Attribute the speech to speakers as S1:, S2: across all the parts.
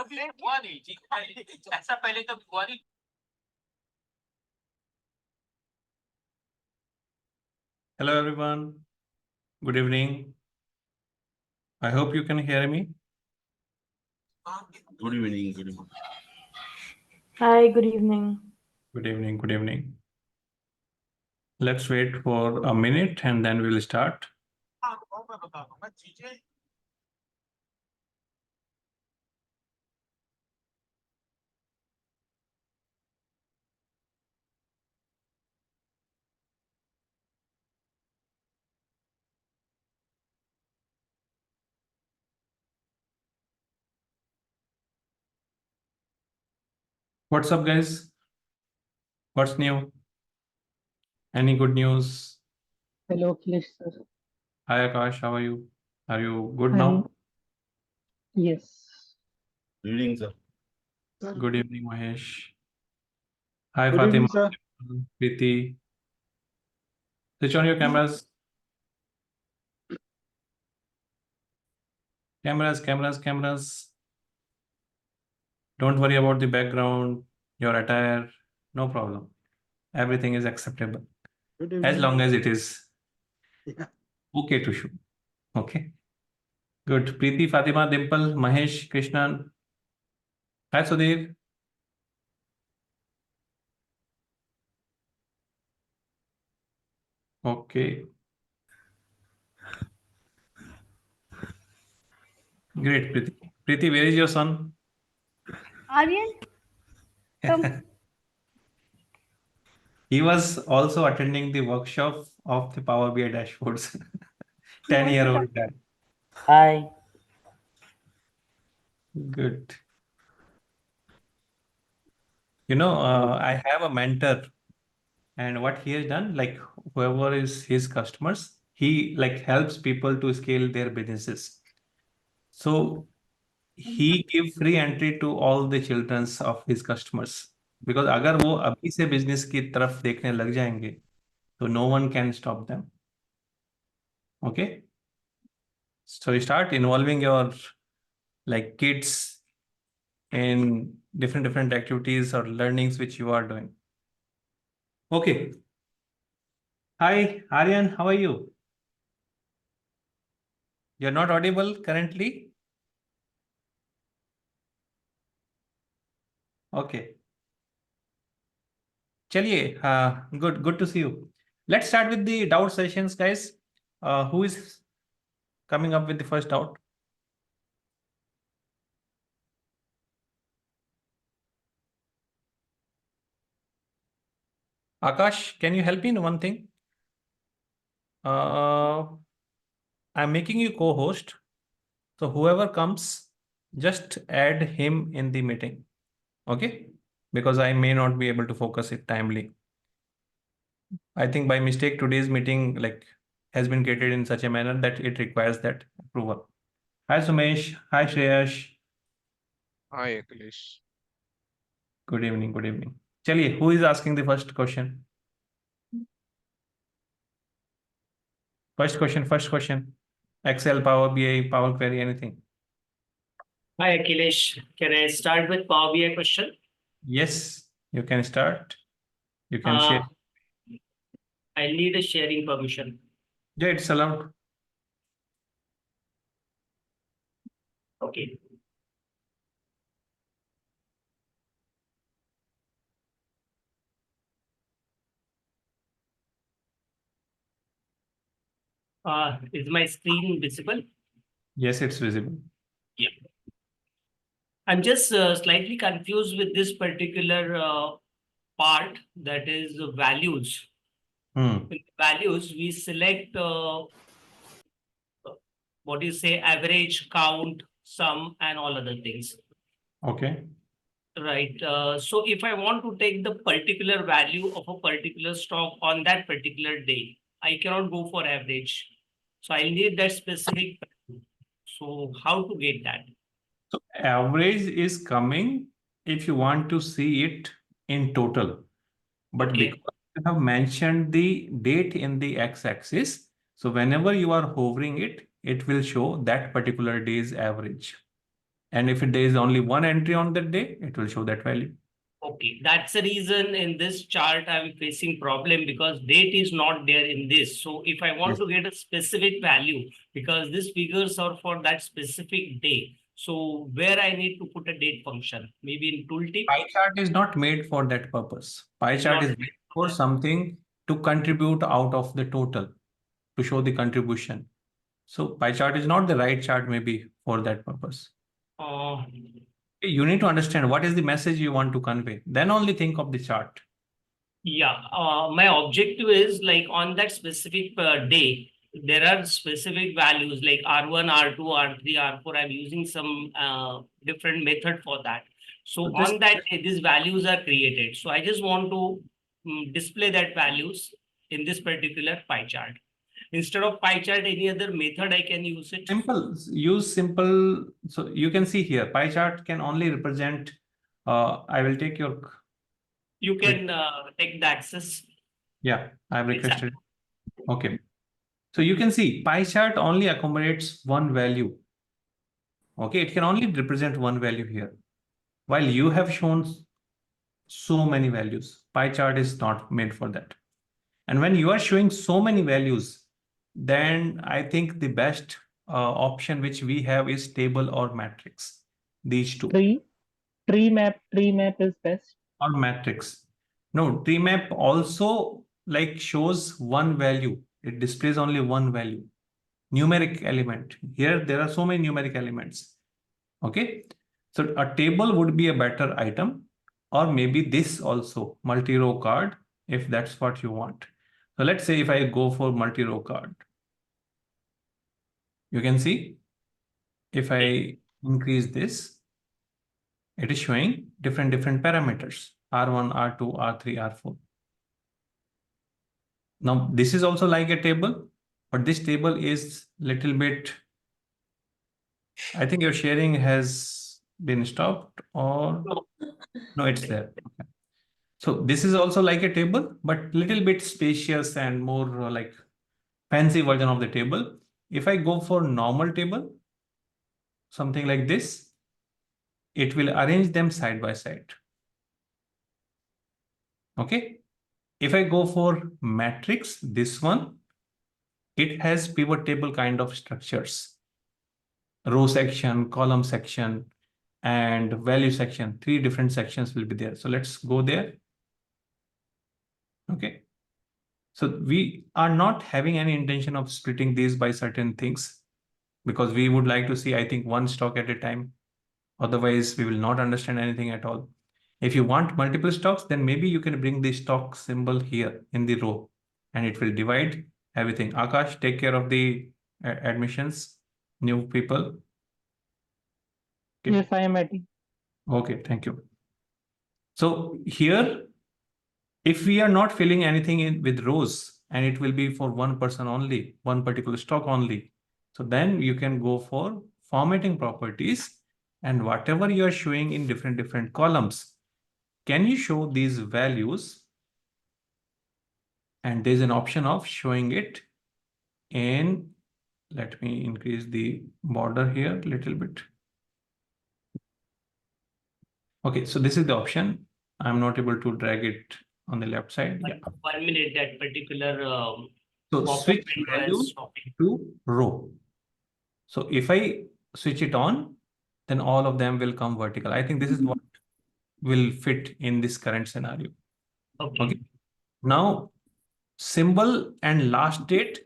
S1: तो फिर हुआ नहीं जी, ऐसा पहले तो हुआ नहीं। Hello everyone, good evening. I hope you can hear me.
S2: Good evening. Good evening.
S3: Hi, good evening.
S1: Good evening, good evening. Let's wait for a minute and then we'll start. What's up, guys? What's new? Any good news?
S4: Hello, Akhilesh sir.
S1: Hi, Akash, how are you? Are you good
S4: I'm-
S1: now?
S4: Yes.
S2: Good evening, sir.
S1: Good evening, Mahesh. Hi,
S5: Good
S1: Fatima.
S5: evening, sir.
S1: Preeti. Switch on your cameras. Cameras. Don't worry about the background, your attire, no problem. Everything is acceptable
S5: Good
S1: as
S5: evening.
S1: long as it is
S5: Yeah.
S1: okay to shoot. Okay. Good. Preeti, Fatima, Dimple, Mahesh, Krishnan. Hi, Sudhir. Okay. Great, Preeti. Preeti, where is your son?
S3: Aryan? Come.
S1: He was also attending the workshop of the Power BI dashboards. 10-year-old guy.
S4: Hi.
S1: Good. You know, I have a mentor, and what he has done, like whoever is his customers, he like helps people to scale their businesses. So he give free entry to all the childrens of his customers, because अगर वो अभी से business की तरफ देखने लग जाएंगे, तो no one can stop them. Okay, so you start involving your like kids in different activities or learnings which you are doing. Okay. Hi, Aryan, how are you? You're not audible currently. Okay. चलिए, good to see you. Let's start with the doubt sessions, guys. Who is coming up with the first doubt? Akash, can you help me in one thing? I'm making you co-host. So whoever comes, just add him in the meeting. Okay? Because I may not be able to focus it timely. I think by mistake, today's meeting like has been created in such a manner that it requires that approval. Hi, Sumesh. Hi, Shreyash.
S6: Hi, Akhilesh.
S1: Good evening. Good evening. Chaliye, who is asking the first question? First question. Excel, Power BI, Power Query, anything?
S7: Hi, Akhilesh. Can I start with Power BI question?
S1: Yes, you can start. You can share.
S7: I need a sharing permission.
S1: Yeah, it's allowed.
S7: Okay. Is my screen visible?
S1: Yes, it's visible.
S7: Yeah. I'm just slightly confused with this particular part, that is values. With values, we select what do you say, average, count, sum, and all other things.
S1: Okay.
S7: Right. So if I want to take the particular value of a particular stock on that particular day, I cannot go for average. So I need that specific value. So how to get that?
S1: So average is coming if you want to see it in total. But
S7: Okay.
S1: because you have mentioned the date in the x-axis, so whenever you are hovering it, it will show that particular day's average. And if there is only one entry on that day, it will show that value.
S7: Okay, that's the reason in this chart I'm facing problem because date is not there in this. So if I want
S1: Yes.
S7: to get a specific value, because these figures are for that specific day. So where I need to put a date function, maybe in tooltip.
S1: Pie chart is not made for that purpose. Pie chart
S7: Not
S1: is made for something to contribute out of the total, to show the contribution. So pie chart is not the right chart maybe for that purpose.
S7: Uh,
S1: You need to understand what is the message you want to convey. Then only think of the chart.
S7: yeah, my objective is like on that specific day, there are specific values like R1, R2, R3, R4. I'm using some different method for that. So
S1: So this-
S7: on that day, these values are created. So I just want to display that values in this particular pie chart. Instead of pie chart, any other method I can use it.
S1: Simple, use simple. So you can see here, pie chart can only represent, I will take your,
S7: You can take the access.
S1: yeah, I've requested.
S7: Exactly.
S1: Okay. So you can see pie chart only accommodates one value. Okay, it can only represent one value here. While you have shown so many values, pie chart is not made for that. And when you are showing so many values, then I think the best option which we have is table or matrix. These two.
S4: Tree map is best.
S1: Or matrix. No, tree map also like shows one value. It displays only one value. Numeric element. Here there are so many numeric elements. Okay. So a table would be a better item, or maybe this also, multi-row card, if that's what you want. So let's say if I go for multi-row card, you can see if I increase this, it is showing different parameters, R1, R2, R3, R4. Now this is also like a table, but this table is little bit, I think your sharing has been stopped, or no, it's there. Okay. So this is also like a table, but little bit spacious and more like fancy version of the table. If I go for normal table, something like this, it will arrange them side by side. Okay. If I go for matrix, this one, it has pivot table kind of structures. Row section, column section, and value section. 3 different sections will be there. So let's go there. Okay. So we are not having any intention of splitting these by certain things because we would like to see, I think, one stock at a time. Otherwise, we will not understand anything at all. If you want multiple stocks, then maybe you can bring the stock symbol here in the row and it will divide everything. Akash, take care of the admissions, new people. Okay.
S4: Yes, I am at it.
S1: Okay, thank you. So here, if we are not filling anything in with rows and it will be for one person only, one particular stock only, so then you can go for formatting properties and whatever you are showing in different columns, can you show these values? And there's an option of showing it in, let me increase the border here a little bit. Okay, so this is the option. I'm not able to drag it on the left side. Yeah.
S7: 1 minute, that particular
S1: So
S7: pop-up
S1: switch
S7: window
S1: value
S7: has stopped.
S1: to row. So if I switch it on, then all of them will come vertical. I think this is what will fit in this current scenario. Okay. Now, symbol and last date,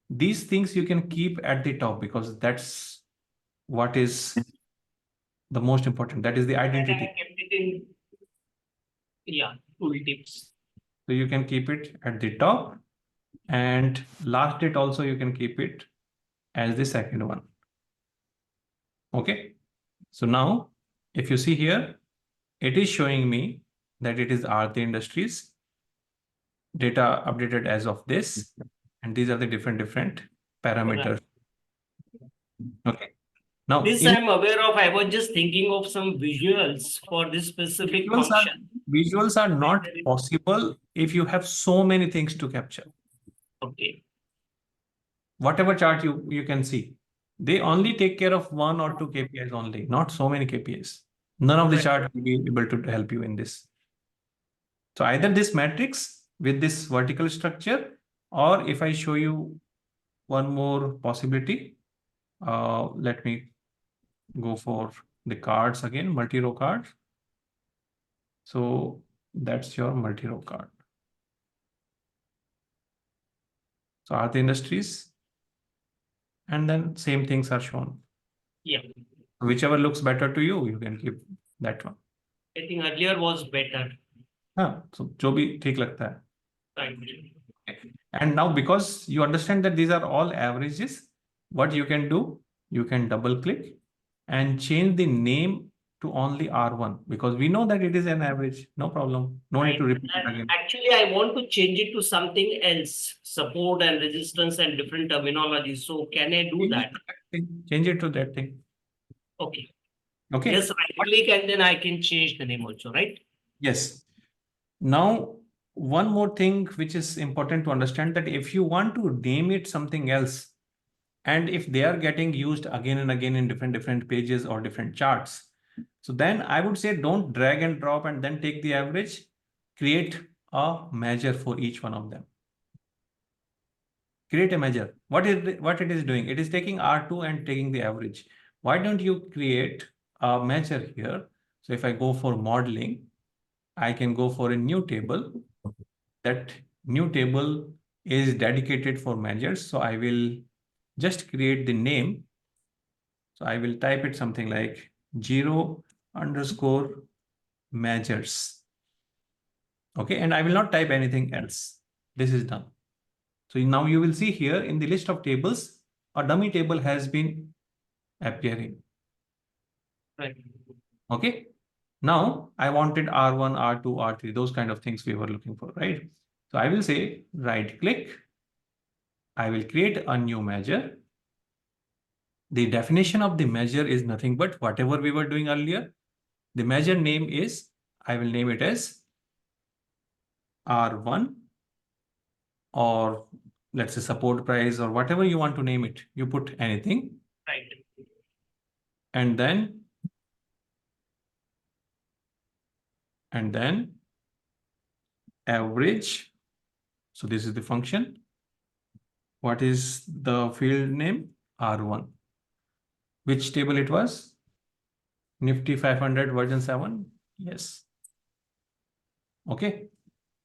S1: these things you can keep at the top because that's what is the most important. That is the
S7: And I
S1: identity.
S7: kept it in, yeah, tooltips.
S1: So you can keep it at the top, and last date also you can keep it as the second one. Okay. So now if you see here, it is showing me that it is Aarti Industries data updated as of this, and these are the different parameters. Okay. Now
S7: This I'm aware of. I was just thinking of some visuals for this specific function.
S1: Visuals are not possible if you have so many things to capture.
S7: Okay.
S1: Whatever chart you can see, they only take care of 1 or 2 KPIs only, not so many KPIs. None of the
S7: Right.
S1: chart will be able to help you in this. So either this matrix with this vertical structure, or if I show you one more possibility, let me go for the cards again, multi-row card. So that's your multi-row card. So Aarti Industries, and then same things are shown.
S7: Yeah,
S1: Whichever looks better to you, you can keep that one.
S7: I think earlier was better.
S1: हाँ, so जो भी ठीक लगता है.
S7: Right.
S1: And now because you understand that these are all averages, what you can do, you can double click and change the name to only R1 because we know that it is an average. No problem. No need to repeat it again.
S7: Actually, I want to change it to something else, support and resistance and different terminology. So can I do that?
S1: Change it to that thing.
S7: Okay.
S1: Okay.
S7: Just right click and then I can change the name also, right?
S1: Yes. Now, one more thing which is important to understand that if you want to name it something else, and if they are getting used again and again in different pages or different charts, so then I would say don't drag and drop and then take the average. Create a measure for each one of them. Create a measure. What it is doing? It is taking R2 and taking the average. Why don't you create a measure here? So if I go for modeling, I can go for a new table. That new table is dedicated for measures. So I will just create the name. So I will type it something like 0_ measures. Okay, and I will not type anything else. This is done. So now you will see here in the list of tables, a dummy table has been appearing.
S7: Right.
S1: Okay. Now I wanted R1, R2, R3, those kind of things we were looking for, right? So I will say right click. I will create a new measure. The definition of the measure is nothing but whatever we were doing earlier. The measure name is, I will name it as R1, or let's say support price, or whatever you want to name it. You put anything.
S7: Right.
S1: And then average. So this is the function. What is the field name? R1. Which table it was? Nifty 500 version 7. Yes. Okay.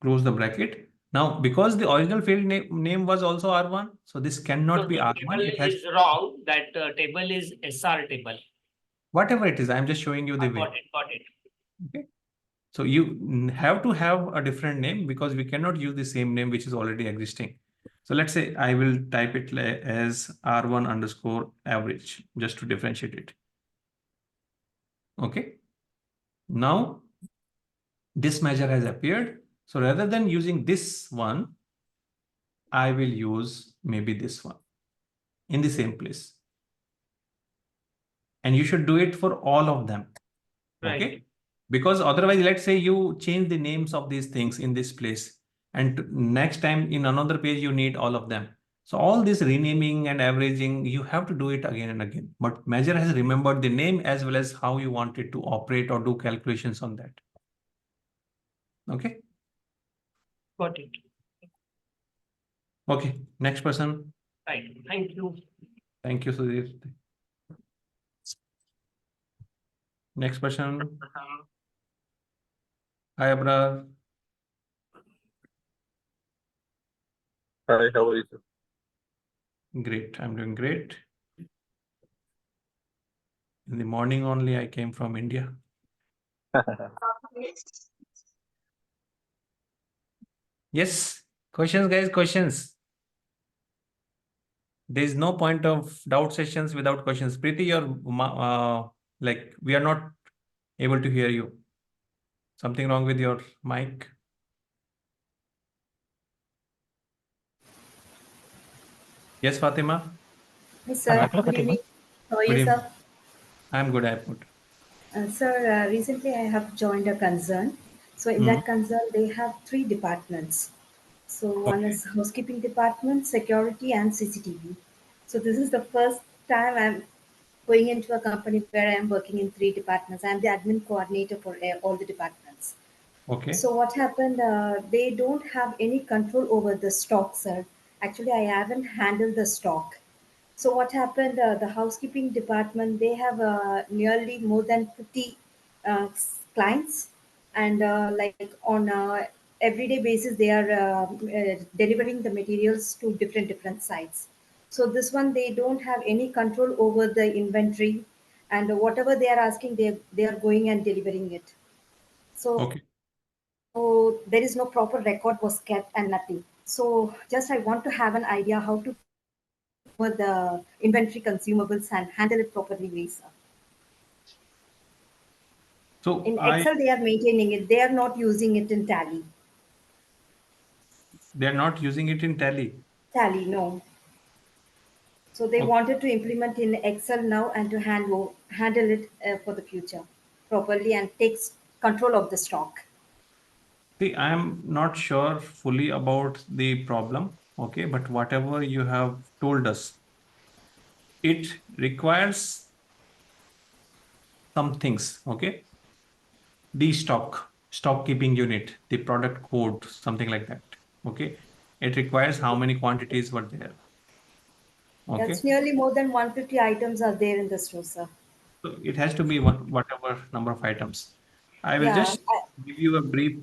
S1: Close the bracket. Now, because the original field name was also R1, so this cannot
S7: So
S1: be
S7: the
S1: R1.
S7: table
S1: It has
S7: is wrong. That table is SR table.
S1: whatever it is. I'm just showing you the way.
S7: Got it.
S1: Okay. So you have to have a different name because we cannot use the same name which is already existing. So let's say I will type it as R1_average just to differentiate it. Okay. Now this measure has appeared. So rather than using this one, I will use maybe this one in the same place. And you should do it for all of them.
S7: Right.
S1: Okay. Because otherwise, let's say you change the names of these things in this place, and next time in another page, you need all of them. So all this renaming and averaging, you have to do it again and again. But measure has remembered the name as well as how you want it to operate or do calculations on that. Okay.
S7: Got it.
S1: Okay. Next person.
S7: Right. Thank you.
S1: Thank you, Sudhir. Next person. Hi, Abrar.
S2: Hi, how are you, sir?
S1: Great. I'm doing great. In the morning only, I came from India. Yes. Questions, guys, questions. There is no point of doubt sessions without questions. Preeti, like we are not able to hear you. Something wrong with your mic? Yes, Fatima.
S5: Hi, sir. Good
S4: Fatima.
S5: evening. How are
S1: Good
S5: you,
S1: evening.
S5: sir?
S1: I'm good. I put.
S5: Sir, recently I have joined a concern. So in that concern, they have three departments. So one
S1: Okay.
S5: is housekeeping department, security, and CCTV. So this is the first time I'm going into a company where I'm working in three departments. I'm the admin coordinator for all the departments.
S1: Okay.
S5: So what happened? They don't have any control over the stock, sir. Actually, I haven't handled the stock. So what happened? The housekeeping department, they have nearly more than 50 clients, and like on a everyday basis, they are delivering the materials to different sites. So this one, they don't have any control over the inventory, and whatever they are asking, they are going and delivering it. So
S1: Okay.
S5: there is no proper record was kept and nothing. So just I want to have an idea how to over the inventory consumables and handle it properly, Lisa.
S1: So
S5: In Excel, they are maintaining it. They are not using it in Tally.
S1: they're not using it in Tally.
S5: Tally, no. So they
S1: Okay.
S5: wanted to implement in Excel now and to handle it for the future properly and takes control of the stock.
S1: See, I'm not sure fully about the problem. Okay. But whatever you have told us, it requires some things. Okay. The stock keeping unit, the product code, something like that. Okay. It requires how many quantities were there.
S5: That's
S1: Okay.
S5: nearly more than 150 items are there in the store, sir.
S1: So it has to be whatever number of items. I will
S5: Yeah,
S1: just give you a brief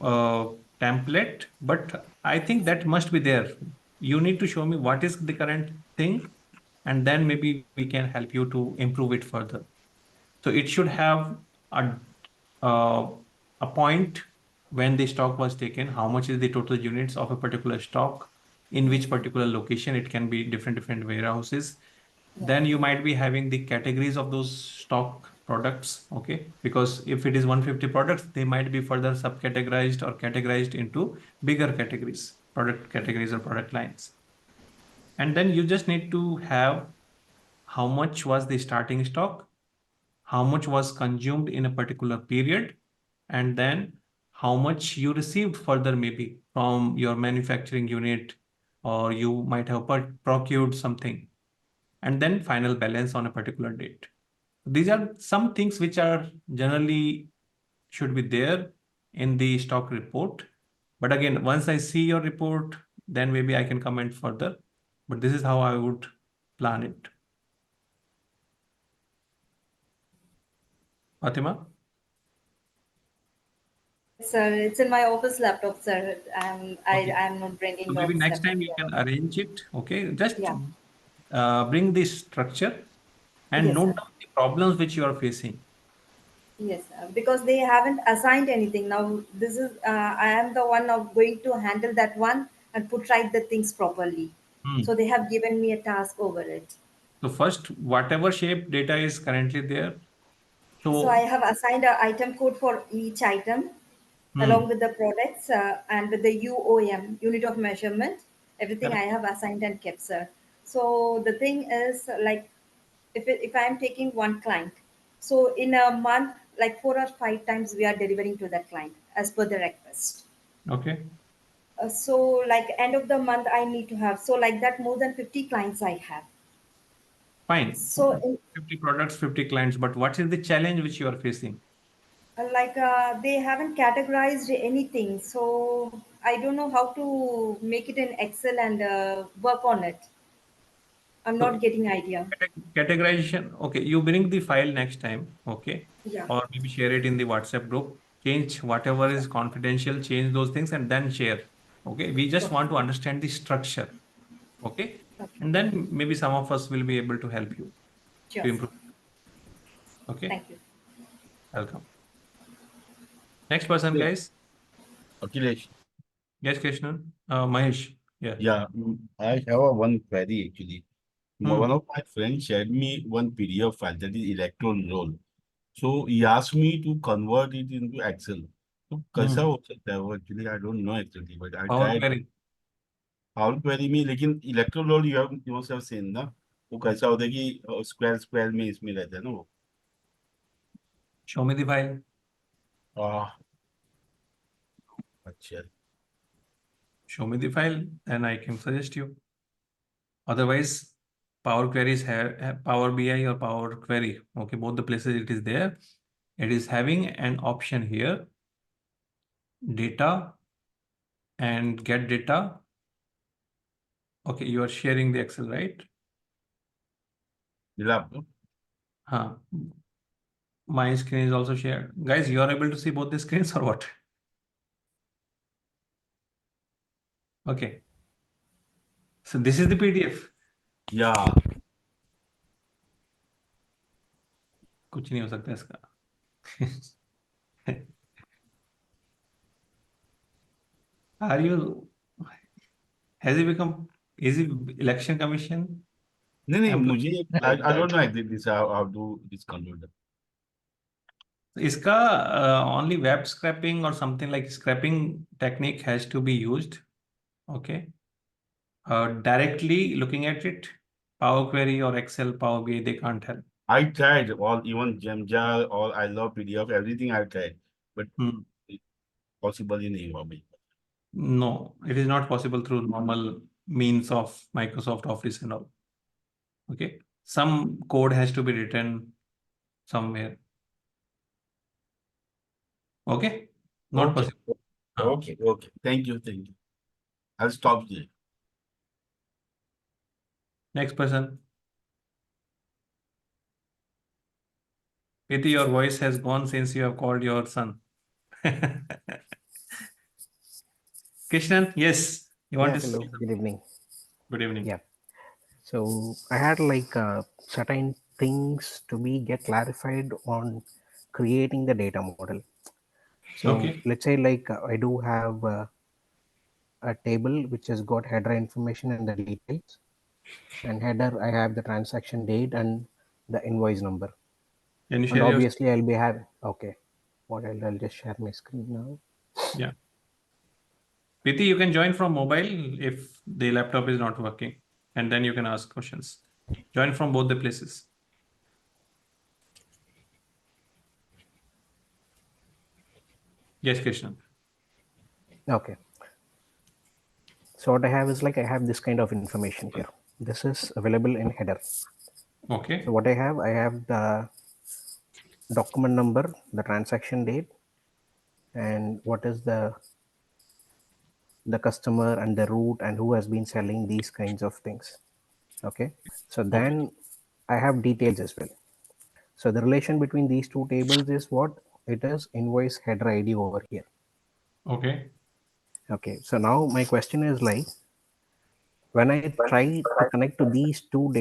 S1: uh, template, but I think that must be there. You need to show me what is the current thing, and then maybe we can help you to improve it further. So it should have a uh, a point when the stock was taken, how much is the total units of a particular stock, in which particular location. It can be different warehouses.
S5: yeah,
S1: Then you might be having the categories of those stock products, okay? Because if it is 150 products, they might be further subcategorized or categorized into bigger categories, product categories or product lines. And then you just need to have how much was the starting stock, how much was consumed in a particular period, and then how much you received further, maybe from your manufacturing unit, or you might have procured something, and then final balance on a particular date. These are some things which are generally should be there in the stock report. But again, once I see your report, then maybe I can comment further. But this is how I would plan it. Fatima?
S5: sir. It's in my office laptop, sir.
S1: Okay.
S5: I'm not bringing
S1: So
S5: the
S1: maybe
S5: office
S1: next
S5: laptop
S1: time you
S5: here.
S1: can arrange it. Okay. Just
S5: Yeah.
S1: bring this structure and
S5: Yes,
S1: note
S5: sir.
S1: down the problems which you are facing.
S5: Yes, because they haven't assigned anything. Now, this is, I am the one of going to handle that one and put right the things properly. So
S1: Hmm.
S5: they have given me a task over it.
S1: So first, whatever shape data is currently there.
S5: So I
S1: So,
S5: have assigned an item code for each item along
S1: hmm,
S5: with the products and with the UOM, unit of measurement. Everything I
S1: correct.
S5: have assigned and kept, sir. So the thing is like if I'm taking one client, so in a month, like 4 or 5 times we are delivering to that client as per the request.
S1: Okay.
S5: So like end of the month I need to have so like that more than 50 clients I have.
S1: Fine.
S5: So
S1: 50 products, 50 clients. But what is the challenge which you are facing?
S5: like they haven't categorized anything, so I don't know how to make it in Excel and work on it. I'm not
S1: So
S5: getting idea.
S1: categorization. Okay. You bring the file next time. Okay.
S5: Yeah,
S1: Or maybe share it in the WhatsApp group. Change whatever
S5: sure.
S1: is confidential, change those things and then share. Okay. We just
S5: Okay,
S1: want to understand the structure. Okay.
S5: okay,
S1: And then maybe some of us will be able to help you
S5: sure,
S1: to
S5: sir.
S1: improve. Okay.
S5: Thank you.
S1: Welcome. Next person,
S2: Okay,
S1: guys.
S2: Akhilesh.
S1: Yes, Krishnan. Mahesh. Yeah.
S2: Yeah, I have a one query actually. One
S1: Hmm.
S2: of my friends shared me one PDF file that is electron roll. So he asked me to convert it into Excel. तो कैसा
S1: Hmm.
S2: हो सकता है वो actually I don't know exactly but I
S1: Power
S2: tried
S1: query.
S2: Power Query में लेकिन electron roll you must have seen ना वो कैसा होता है कि स्क्वायर स्क्वायर में इसमें रहता है ना वो
S1: Show me the file.
S2: आह अच्छा
S1: Show me the file, and I can suggest you. Otherwise, Power queries have Power BI or Power Query. Okay, both the places it is there. It is having an option here, data and get data. Okay, you are sharing the Excel, right?
S2: The laptop.
S1: Huh. My screen is also shared. Guys, you are able to see both the screens or what? Okay. So this is the PDF.
S2: Yeah.
S1: कुछ नहीं हो सकता इसका. Are you, has it become, is it election commission?
S2: नहीं
S1: Employee?
S2: मुझे I don't know exactly this how to this convert.
S1: इसका only web scraping or something like scraping technique has to be used. Okay. Directly looking at it, Power Query or Excel, Power BI, they can't help.
S2: I tried all even Gemjar or I love PDF everything I tried but
S1: Hmm.
S2: possible ही नहीं हुआ भाई.
S1: No, it is not possible through normal means of Microsoft Office and all. Okay. Some code has to be written somewhere. Okay. Not
S2: Okay.
S1: possible.
S2: Okay. Thank you. I'll stop here.
S1: Next person. Piti, your voice has gone since you have called your son. Krishnan, yes, you want
S8: Yeah,
S1: to
S8: hello,
S1: say
S8: good
S1: something?
S8: evening.
S1: Good evening.
S8: Yeah, so I had like certain things to be get clarified on creating the data model. So
S1: Okay.
S8: let's say like I do have a table which has got header information and the details, and header I have the transaction date and the invoice number,
S1: Can you
S8: and
S1: share your,
S8: obviously I'll be having okay. What I'll just share my screen now.
S1: yeah. Piti, you can join from mobile if the laptop is not working, and then you can ask questions. Join from both the places. Yes, Krishnan.
S8: Okay, so what I have is like I have this kind of information here. This is available in header.
S1: Okay.
S8: So what I have the document number, the transaction date, and what is the customer and the route and who has been selling these kinds of things. Okay, so
S1: Okay.
S8: then I have details as well. So the relation between these two tables is what it is invoice header ID over here.
S1: Okay.
S8: Okay, so now my question is like when I try to connect to these two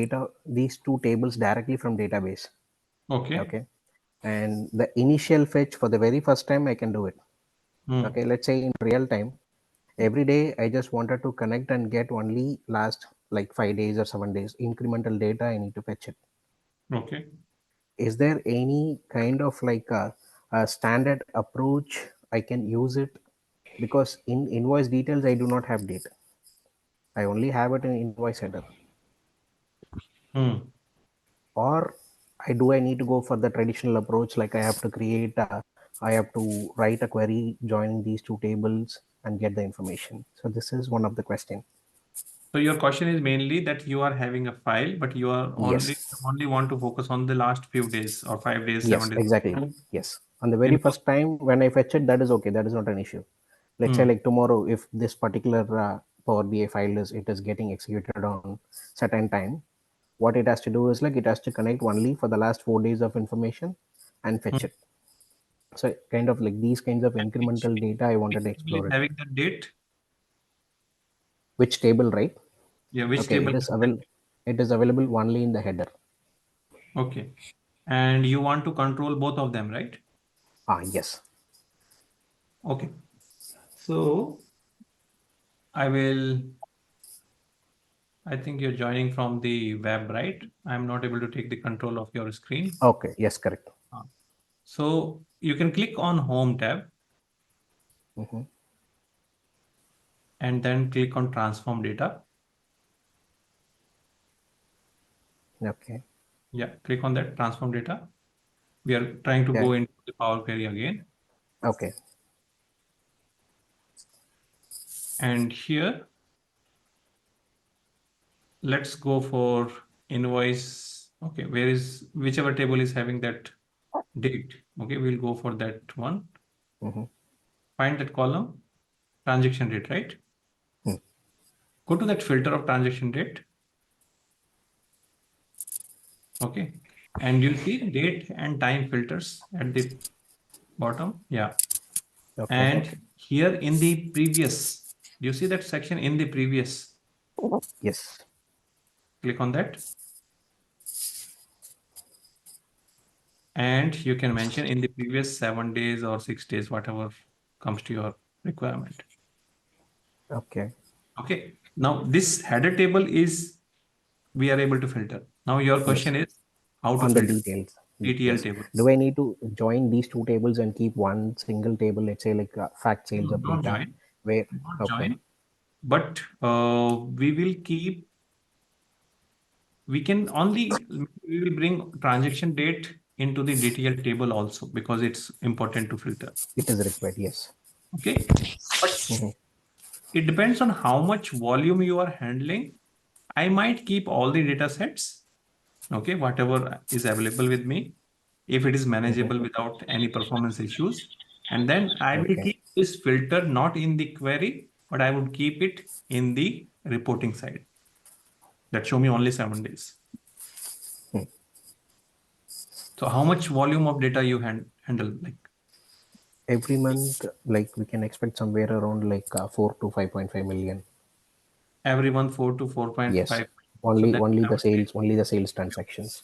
S8: tables directly from database.
S1: Okay.
S8: Okay, and the initial fetch for the very first time I can do it.
S1: Hmm.
S8: Okay, let's say in real time every day I just wanted to connect and get only last like 5 days or 7 days incremental data I need to fetch it.
S1: Okay.
S8: Is there any kind of like a standard approach I can use it? Because in invoice details I do not have data, I only have it in invoice header.
S1: Hmm.
S8: Or I need to go for the traditional approach like I have to create I have to write a query joining these two tables and get the information. So this is one of the question.
S1: So your question is mainly that you are having a file, but you are
S8: Yes.
S1: only want to focus on the last few days or 5 days,
S8: Yes,
S1: 7 days.
S8: exactly. Yes. On the very
S1: In,
S8: first time when I fetch it, that is okay. That is not an issue. Let's say
S1: hmm.
S8: like tomorrow, if this particular Power BI file is getting executed on certain time, what it has to do is like it has to connect only for the last 4 days of information and
S1: Hmm.
S8: fetch it. So kind of like these kinds of
S1: Which
S8: incremental data I wanted to
S1: table is
S8: explore it.
S1: having the date?
S8: Which table, right?
S1: Yeah, which
S8: Okay,
S1: table?
S8: it is available only in the header.
S1: Okay. And you want to control both of them, right?
S8: Yes.
S1: Okay. So I think you're joining from the web, right? I'm not able to take the control of your screen.
S8: Okay, yes, correct.
S1: So you can click on Home tab and then click on Transform Data.
S8: Okay.
S1: Yeah, click on that Transform Data. We are trying to go into the Power Query again.
S8: Okay.
S1: And here, let's go for invoice. Okay, whichever table is having that date. Okay, we'll go for that one. Find that column, transaction date, right? Go to that filter of transaction date. Okay, and you'll see date and time filters at the bottom. Yeah.
S8: Okay.
S1: And here in the previous, do you see that section in the previous?
S8: Yes.
S1: Click on that. And you can mention in the previous 7 days or 6 days, whatever comes to your requirement.
S8: Okay.
S1: Okay. Now this header table is, we are able to filter. Now your question is how to
S8: On the
S1: filter
S8: details.
S1: ETL
S8: Yes.
S1: tables.
S8: Do I need to join these two tables and keep one single table, let's say like fact sales of
S1: Don't
S8: data?
S1: join.
S8: Where?
S1: Don't
S8: Okay.
S1: join. But we will keep, we can only, we will bring transaction date into the DTL table also because it's important to filter.
S8: It is required. Yes.
S1: Okay. But it depends on how much volume you are handling. I might keep all the data sets, okay, whatever is available with me, if it is manageable without any performance issues. And then I will keep this filter not in the query, but I would keep it in the reporting side. That show me only 7 days. So how much volume of data you handle? Like
S8: Every month, like we can expect somewhere around like 4 to 5.5 million.
S1: every month 4 to 4.5.
S8: Yes.
S1: So
S8: Only
S1: then
S8: only the sales transactions.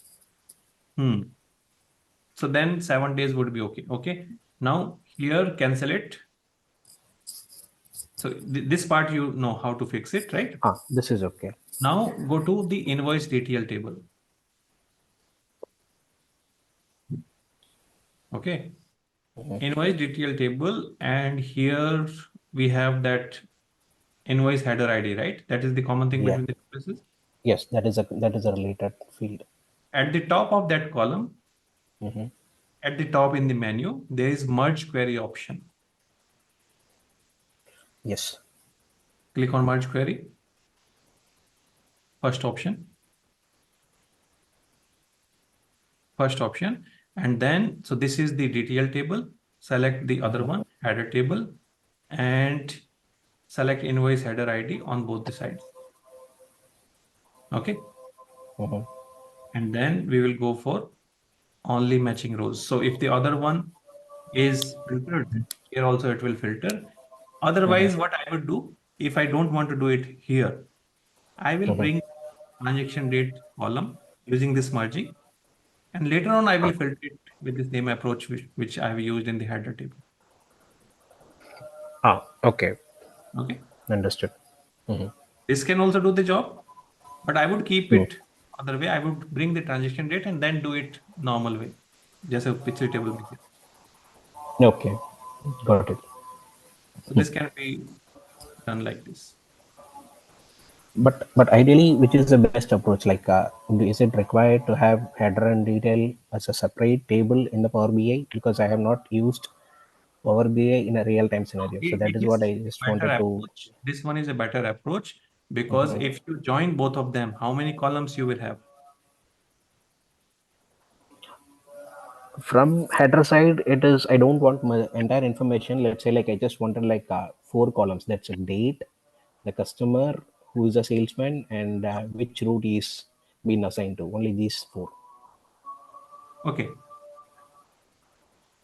S1: So then 7 days would be okay. Okay. Now here cancel it. So this part you know how to fix it, right?
S8: This is okay.
S1: Now go to the invoice DTL table. Okay. Invoice DTL table, and here we have that invoice header ID, right? That is the common thing between the two places.
S8: Yes, that is a related field.
S1: At the top of that column, at the top in the menu, there is merge query option.
S8: Yes.
S1: Click on merge query. First option. And then, so this is the DTL table. Select the other one, header table, and select invoice header ID on both the sides. Okay. And then we will go for only matching rows. So if the other one is filtered, here also it will filter. Otherwise, what I would do, if I don't want to do it here, I will bring transaction date column using this merging. And later on, I will filter it with the same approach which I have used in the header table.
S8: Okay.
S1: Okay.
S8: Understood.
S1: This can also do the job, but I would keep it other way. I would bring the transaction date and then do it normal way, just a picture table.
S8: Okay. Got it.
S1: So this can be done like this.
S8: But ideally, which is the best approach? Like, is it required to have header and detail as a separate table in the Power BI? Because I have not used Power BI in a real-time scenario. So that
S1: It
S8: is
S1: is
S8: what I just
S1: better
S8: wanted to.
S1: approach. This one is a better approach because if you join both of them, how many columns you will have?
S8: From header side, it is, I don't want my entire information. Let's say like I just wanted like 4 columns. That's a date, the customer, who is a salesman, and which route is been assigned to. Only these 4.
S1: Okay.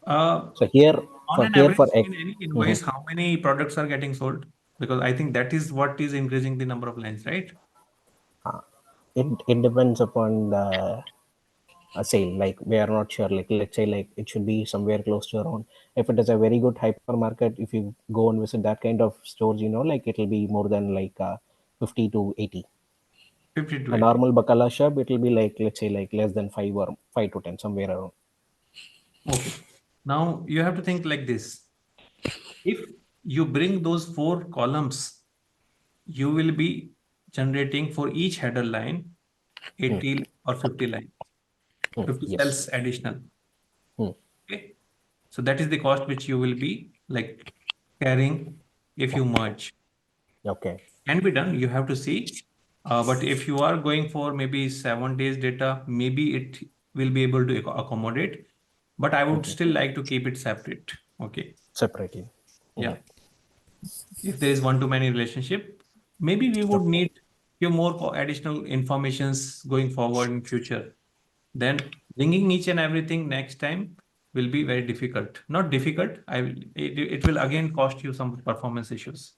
S8: So here
S1: On an
S8: for
S1: average, in any invoice, how many products are getting sold? Because I think that is what is increasing the number of lines, right?
S8: it depends upon the sale. Like we are not sure. Like let's say like it should be somewhere close to around. If it is a very good hypermarket, if you go and visit that kind of stores, like it will be more than like 50 to 80.
S1: 50 to
S8: A
S1: 80.
S8: normal bakala shop, it will be like let's say like less than 5 or 5 to 10, somewhere around.
S1: Okay. Now you have to think like this. If you bring those 4 columns, you will be generating for each header line 80 or 50 lines, 50
S8: Yes.
S1: cells additional. Okay. So that is the cost which you will be like carrying if you merge.
S8: Okay.
S1: Can be done. You have to see But if you are going for maybe 7 days data, maybe it will be able to accommodate. But I would
S8: Okay.
S1: still like to keep it separate. Okay.
S8: Separately.
S1: Yeah. If there is one-to-many relationship, maybe we would need few more additional informations going forward in future. Then bringing each and everything next time will be very difficult. Not difficult. It will again cost you some performance issues.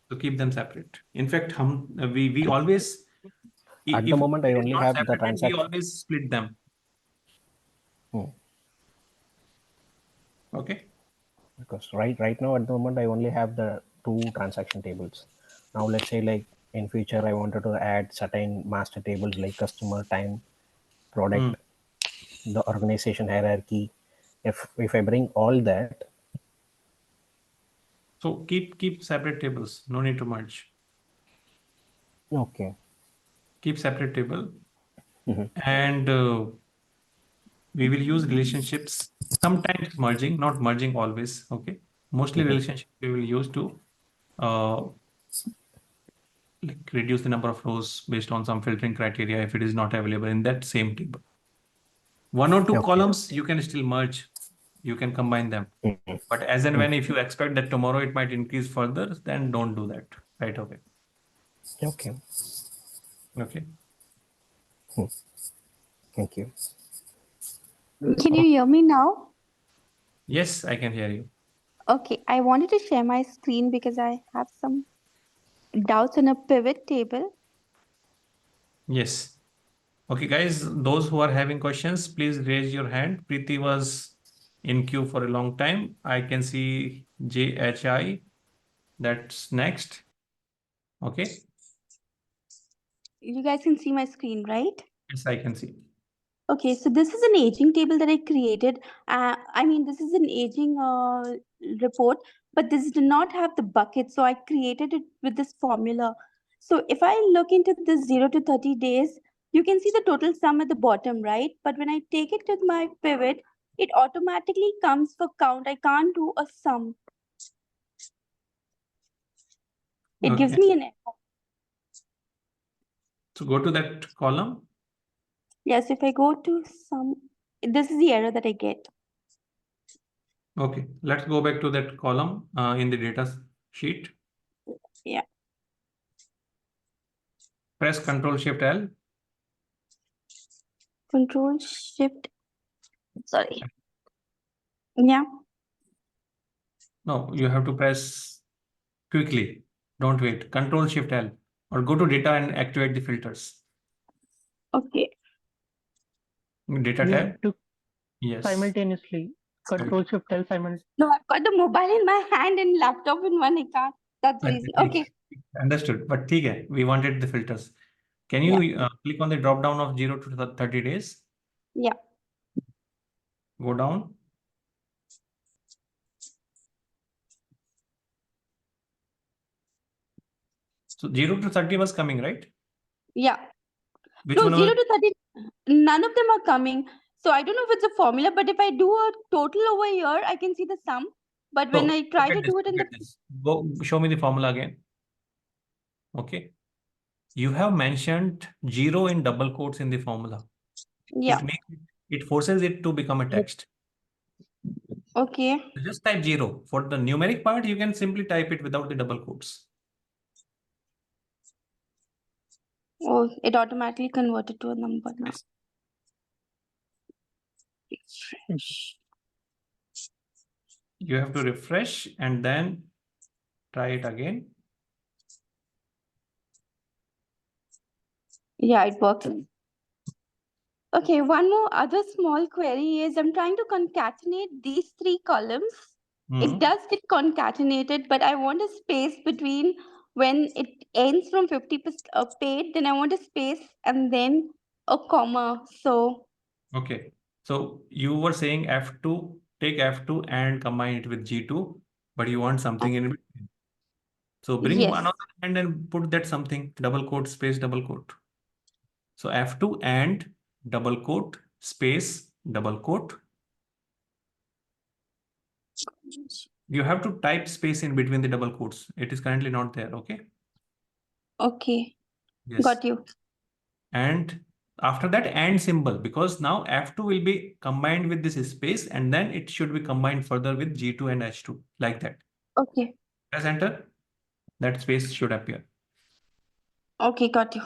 S1: To keep them separate. In fact, we always
S8: At
S1: if
S8: the moment, I
S1: it is
S8: only
S1: not
S8: have the
S1: separated, we
S8: transaction.
S1: always split them. Okay.
S8: Because right now at the moment I only have the 2 transaction tables. Now let's say like in future I wanted to add certain master tables like customer, time, product, the organization hierarchy. If I bring all that,
S1: So keep separate tables. No need to merge.
S8: okay.
S1: Keep separate table,
S8: Mhm.
S1: and we will use relationships. Sometimes merging, not merging always. Okay. Mostly relationship we will use to uh, like reduce the number of rows based on some filtering criteria if it is not available in that same table. 1 or 2
S8: Okay.
S1: columns you can still merge. You can combine them. But as and when if you expect that tomorrow it might increase further, then don't do that right away.
S8: Okay.
S1: Okay.
S8: Thank you.
S3: Can you hear me now?
S1: Yes, I can hear you.
S3: Okay, I wanted to share my screen because I have some doubts on a pivot table.
S1: Yes. Okay, guys, those who are having questions, please raise your hand. Preeti was in queue for a long time. I can see JHI. That's next. Okay.
S3: You guys can see my screen, right?
S1: Yes, I can see.
S3: Okay, so this is an aging table that I created. This is an aging report, but this did not have the bucket, so I created it with this formula. So if I look into the 0 to 30 days, you can see the total sum at the bottom, right? But when I take it to my pivot, it automatically comes for count. I can't do a sum. It gives
S1: Okay.
S3: me an error.
S1: So go to that column.
S3: Yes, if I go to sum, this is the error that I get.
S1: Okay. Let's go back to that column in the data sheet.
S3: Yeah.
S1: Press Control Shift L.
S3: Control Shift. Sorry. Yeah.
S1: No, you have to press quickly. Don't wait. Control Shift L or go to data and activate the filters.
S3: Okay.
S1: Data
S4: We
S1: tab.
S4: have to
S1: Yes.
S4: simultaneously Control Shift L simultaneously.
S3: No, I've got the mobile in my hand and laptop in one. I can't. That's the reason. Okay.
S1: Understood. But okay, we wanted the filters. Can you click on the drop down of 0 to 30 days?
S3: Yeah.
S1: Go down. So 0 to 30 was coming, right?
S3: Yeah.
S1: Which
S3: No,
S1: one
S3: 0
S1: was?
S3: to 30, none of them are coming. So I don't know if it's a formula, but if I do a total over here, I can see the sum. But when
S1: So
S3: I try to do it in
S1: look
S3: the...
S1: at this. Go show me the formula again. Okay. You have mentioned 0 in double quotes in the formula.
S3: Yeah.
S1: It forces it to become a text.
S3: Okay.
S1: So just type 0. For the numeric part, you can simply type it without the double quotes.
S3: Oh, it automatically converted to a number now.
S1: Yes. You have to refresh and then try it again.
S3: Yeah, it works. Okay, one more other small query is I'm trying to concatenate these 3 columns. It does get concatenated, but I want a space between when it ends from 50% paid, then I want a space and then a comma. So
S1: Okay. So you were saying F2, take F2 and combine it with G2, but you want something in between. So bring one
S3: yes.
S1: other hand and put that something, double quote, space, double quote. So F2 and double quote, space, double quote. You have to type space in between the double quotes. It is currently not there. Okay.
S3: Okay.
S1: Yes.
S3: Got you.
S1: And after that and symbol, because now F2 will be combined with this space and then it should be combined further with G2 and H2 like that.
S3: Okay.
S1: Press enter, that space should appear.
S3: Okay, got you.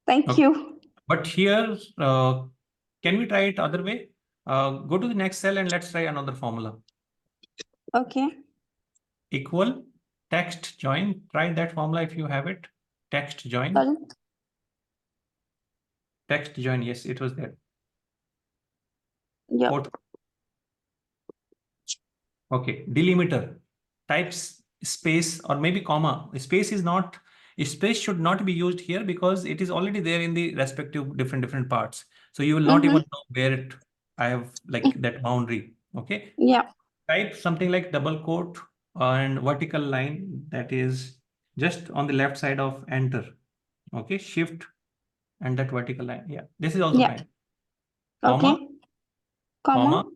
S3: Thank
S1: Okay.
S3: you.
S1: But here, can we try it other way? Go to the next cell and let's try another formula.
S3: Okay.
S1: Equal text join. Try that formula if you have it. Text join.
S3: Sorry.
S1: Text join. Yes, it was there.
S3: Yeah.
S1: Fourth. Okay. Delimiter. Types space or maybe comma. Space is not. Space should not be used here because it is already there in the respective different parts. So you will not even know where it. I have like that boundary. Okay.
S3: Yeah.
S1: Type something like double quote and vertical line that is just on the left side of enter. Okay, shift and that vertical line. Yeah, this is also
S3: Yeah.
S1: fine.
S3: Okay.
S1: Comma,
S3: Comma.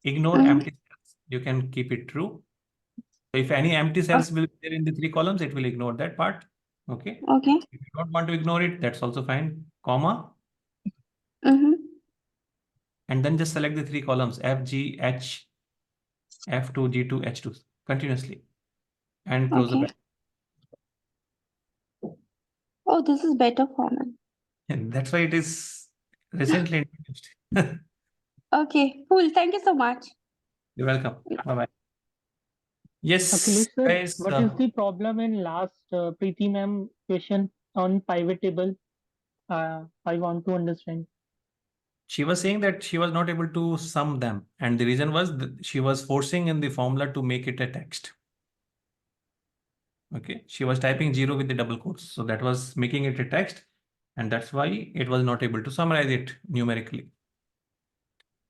S1: ignore
S3: Mhm.
S1: empty cells. You can keep it true. So if any empty cells will be there in the 3 columns, it will ignore that part. Okay.
S3: Okay.
S1: If you don't want to ignore it, that's also fine. Comma,
S3: Mm-hmm.
S1: and then just select the 3 columns F, G, H, F2, G2, H2 continuously and close the
S3: Okay.
S1: bracket.
S3: Oh, this is better format.
S1: And that's why it is recently introduced.
S3: Okay, cool. Thank you so much.
S1: You're welcome. Bye-bye. Yes,
S4: Akhilesh sir,
S1: guys.
S4: what is the problem in last Preeti ma'am question on pivot table? I want to understand.
S1: She was saying that she was not able to sum them. And the reason was that she was forcing in the formula to make it a text. Okay. She was typing 0 with the double quotes. So that was making it a text. And that's why it was not able to summarize it numerically.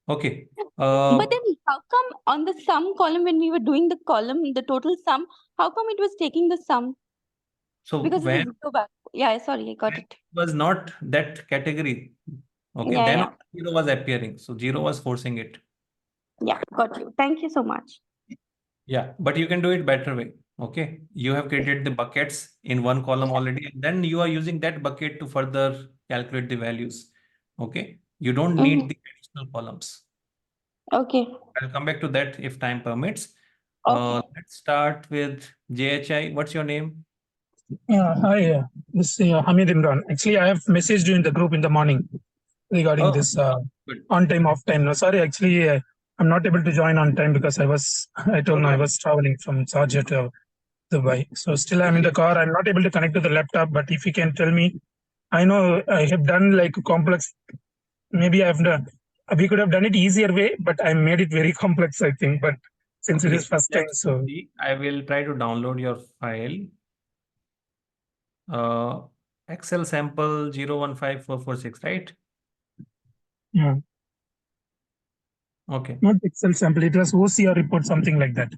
S1: Okay.
S3: But then how come on the sum column when we were doing the column, the total sum, how come it was taking the sum?
S1: So
S3: Because
S1: when
S3: it is go back. Yeah, sorry, I got
S1: it
S3: it.
S1: was not that category. Okay.
S3: Yeah,
S1: Then
S3: yeah.
S1: 0 was appearing. So 0 was forcing it.
S3: Yeah, got you. Thank you so much.
S1: Yeah, but you can do it better way. Okay. You have created the buckets in one column already, and then you are using that bucket to further calculate the values. Okay. You don't need the additional columns.
S3: Okay.
S1: I'll come back to that if time permits.
S3: Okay.
S1: Let's start with JHI. What's your name?
S9: Hi, this is Hamid Imran. Actually, I have messaged you in the group in the morning regarding
S1: Oh,
S9: this
S1: good.
S9: on time, off time. No, sorry, actually, I'm not able to join on time because I told you I was traveling from Sharjah to Dubai. So still I'm in the car. I'm not able to connect to the laptop. But if you can tell me, I know I have done like complex. Maybe I've done. We could have done it easier way, but I made it very complex, I think. But since it
S1: Okay.
S9: is first time,
S1: Let's
S9: so
S1: see. I will try to download your file. Excel sample 015446, right?
S9: yeah,
S1: Okay.
S9: not Excel sample. It was OCR report, something like that.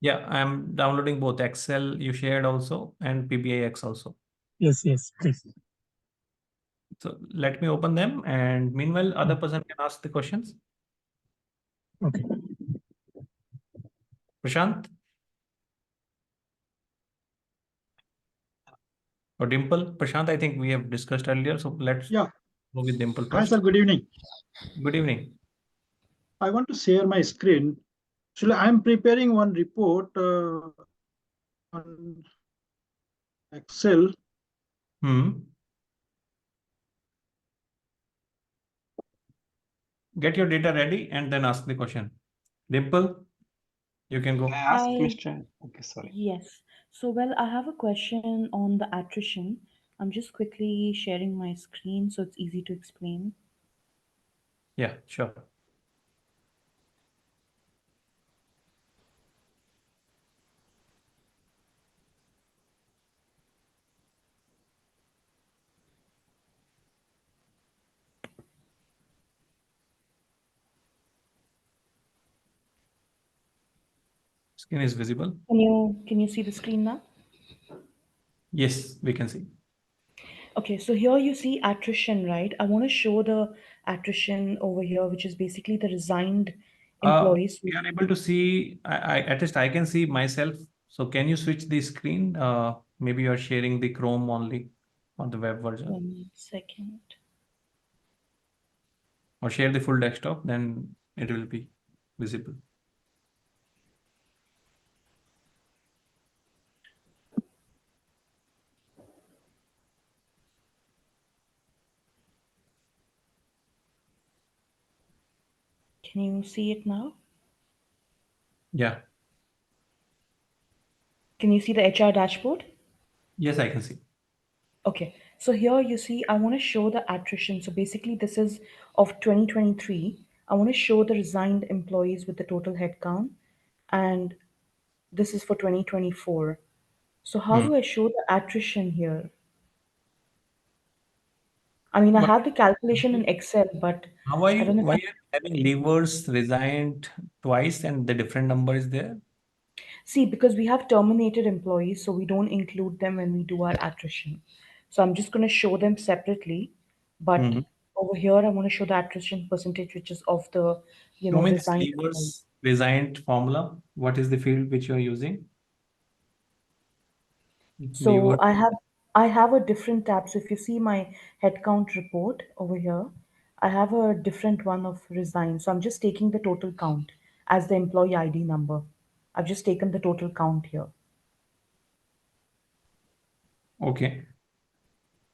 S1: Yeah, I'm downloading both Excel you shared also and PBIX also.
S9: Yes, please.
S1: So let me open them, and meanwhile, other person can ask the questions.
S9: Okay.
S1: Prashant or Dimple? Prashant, I think we have discussed earlier, so let's go with Dimple
S10: Hi,
S1: first.
S10: sir. Good evening.
S1: Good evening.
S10: I want to share my screen. Actually, I'm preparing one report on Excel.
S1: Get your data ready and then ask the question. Dimple, you can go.
S11: Can I ask question? Okay, sorry.
S12: Yes. So, well, I have a question on the attrition. I'm just quickly sharing my screen so it's easy to explain.
S1: Yeah, sure. Screen is visible.
S12: Can you see the screen now?
S1: Yes, we can see.
S12: Okay, so here you see attrition, right? I want to show the attrition over here, which is basically the resigned employees.
S1: We are able to see, at least I can see myself. So can you switch the screen? maybe you are sharing the Chrome only or the web version,
S12: 1 second.
S1: or share the full desktop, then it will be visible.
S12: Can you see it now?
S1: Yeah.
S12: Can you see the HR dashboard?
S1: Yes, I can see.
S12: Okay, so here you see, I want to show the attrition. So basically, this is of 2023. I want to show the resigned employees with the total headcount, and this is for 2024. So how
S1: Hmm.
S12: do I show the attrition here? I mean, I
S1: But
S12: have the calculation in Excel, but
S1: how are
S12: I
S1: you,
S12: don't know if
S1: why
S12: I,
S1: are you having leavers resigned twice and the different number is there?
S12: see, because we have terminated employees, so we don't include them when we do our attrition. So I'm just going to show them separately, but
S1: Hmm.
S12: over here, I want to show the attrition percentage, which is of the,
S1: Show me this
S12: resigned employees.
S1: leavers resigned formula. What is the field which you are using?
S12: So
S1: Lever.
S12: I have a different tab. So if you see my headcount report over here, I have a different one of resign. So I'm just taking the total count as the employee ID number. I've just taken the total count here.
S1: Okay.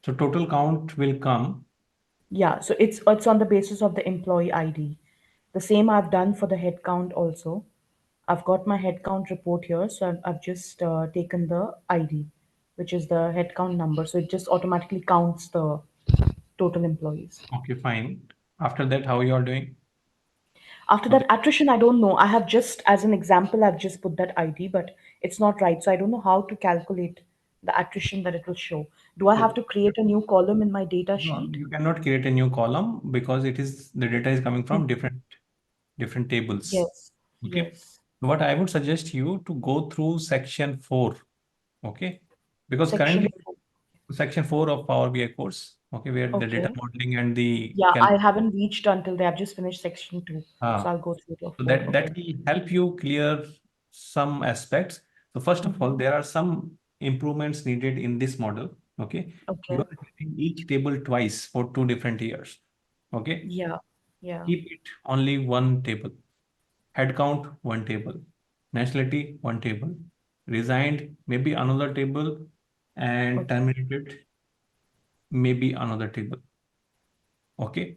S1: So total count will come.
S12: Yeah, so it's on the basis of the employee ID. The same I've done for the headcount also. I've got my headcount report here, so I've just taken the ID, which is the headcount number. So it just automatically counts the total employees.
S1: Okay, fine. After that, how you are doing?
S12: After
S1: For the
S12: that, attrition, I don't know. I have just, as an example, I've just put that ID, but it's not right. So I don't know how to calculate the attrition that it will show. Do I have
S1: so
S12: to create a new column in my data
S1: no,
S12: sheet?
S1: you cannot create a new column because it is the data is coming from
S12: Mhm.
S1: different tables.
S12: Yes,
S1: Okay.
S12: yes.
S1: What I would suggest you to go through section 4. Okay. Because
S12: Section
S1: currently
S12: 4.
S1: section 4 of Power BI course, okay, where the data
S12: Okay.
S1: modeling and the
S12: Yeah,
S1: cal
S12: I haven't reached until there. I've just finished section 2. So
S1: ah,
S12: I'll go through the
S1: so
S12: 4.
S1: that
S12: Okay.
S1: will help you clear some aspects. So first of all,
S12: Mm-hmm.
S1: there are some improvements needed in this model. Okay. You
S12: Okay.
S1: are having each table twice for 2 different years. Okay.
S12: Yeah. Yeah.
S1: Keep it only one table. Headcount, one table. Nationality, one table. Resigned, maybe another table. And
S12: Okay.
S1: terminated, maybe another table. Okay.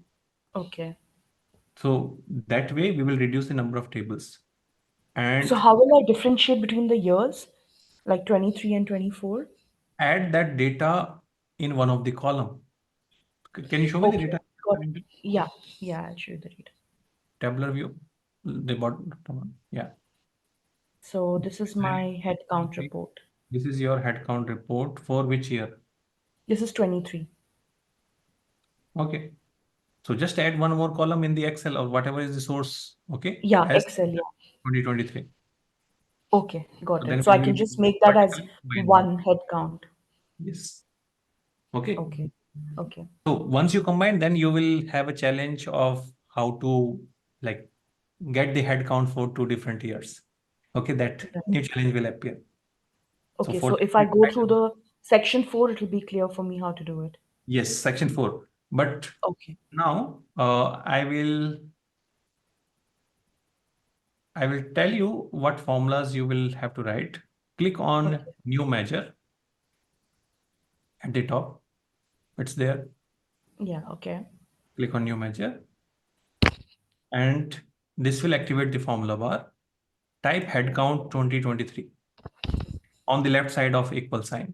S12: Okay.
S1: So that way we will reduce the number of tables.
S12: So
S1: And
S12: how will I differentiate between the years, like 23 and 24?
S1: add that data in one of the column. Can you show me the
S12: Okay.
S1: data?
S12: Got it. Yeah. Yeah, I'll show you the data.
S1: Tabular view, the bottom one. Yeah.
S12: So this is my head count report.
S1: This is your headcount report for which year?
S12: This is 23.
S1: Okay. So just add one more column in the Excel or whatever is the source. Okay.
S12: Yeah,
S1: As
S12: Excel. Yeah.
S1: 2023.
S12: Okay, got
S1: So
S12: it.
S1: then
S12: So I
S1: we
S12: can
S1: will
S12: just make that as
S1: vertically combine both.
S12: one head count.
S1: Yes. Okay.
S12: Okay. Okay.
S1: So once you combine, then you will have a challenge of how to like get the head count for 2 different years. Okay, that
S12: Right.
S1: new challenge will appear. So
S12: Okay,
S1: for
S12: so if I go through the section 4, it'll be clear for me how to do it.
S1: yes, section 4. But
S12: Okay.
S1: now I will tell you what formulas you will have to write. Click on
S12: Okay.
S1: new measure at the top. It's there.
S12: Yeah, okay.
S1: Click on new measure and this will activate the formula bar. Type headcount 2023 on the left side of equal sign.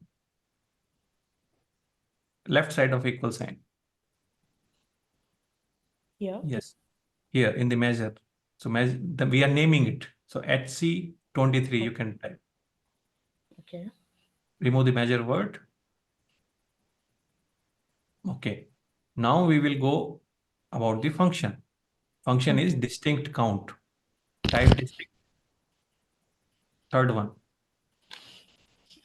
S1: Left side of equal sign.
S12: Yeah.
S1: Yes, here in the measure. So we are naming it. So HC23 you can type.
S12: Okay.
S1: Remove the measure word. Okay. Now we will go about the function. Function is distinct count. Type distinct. Third one.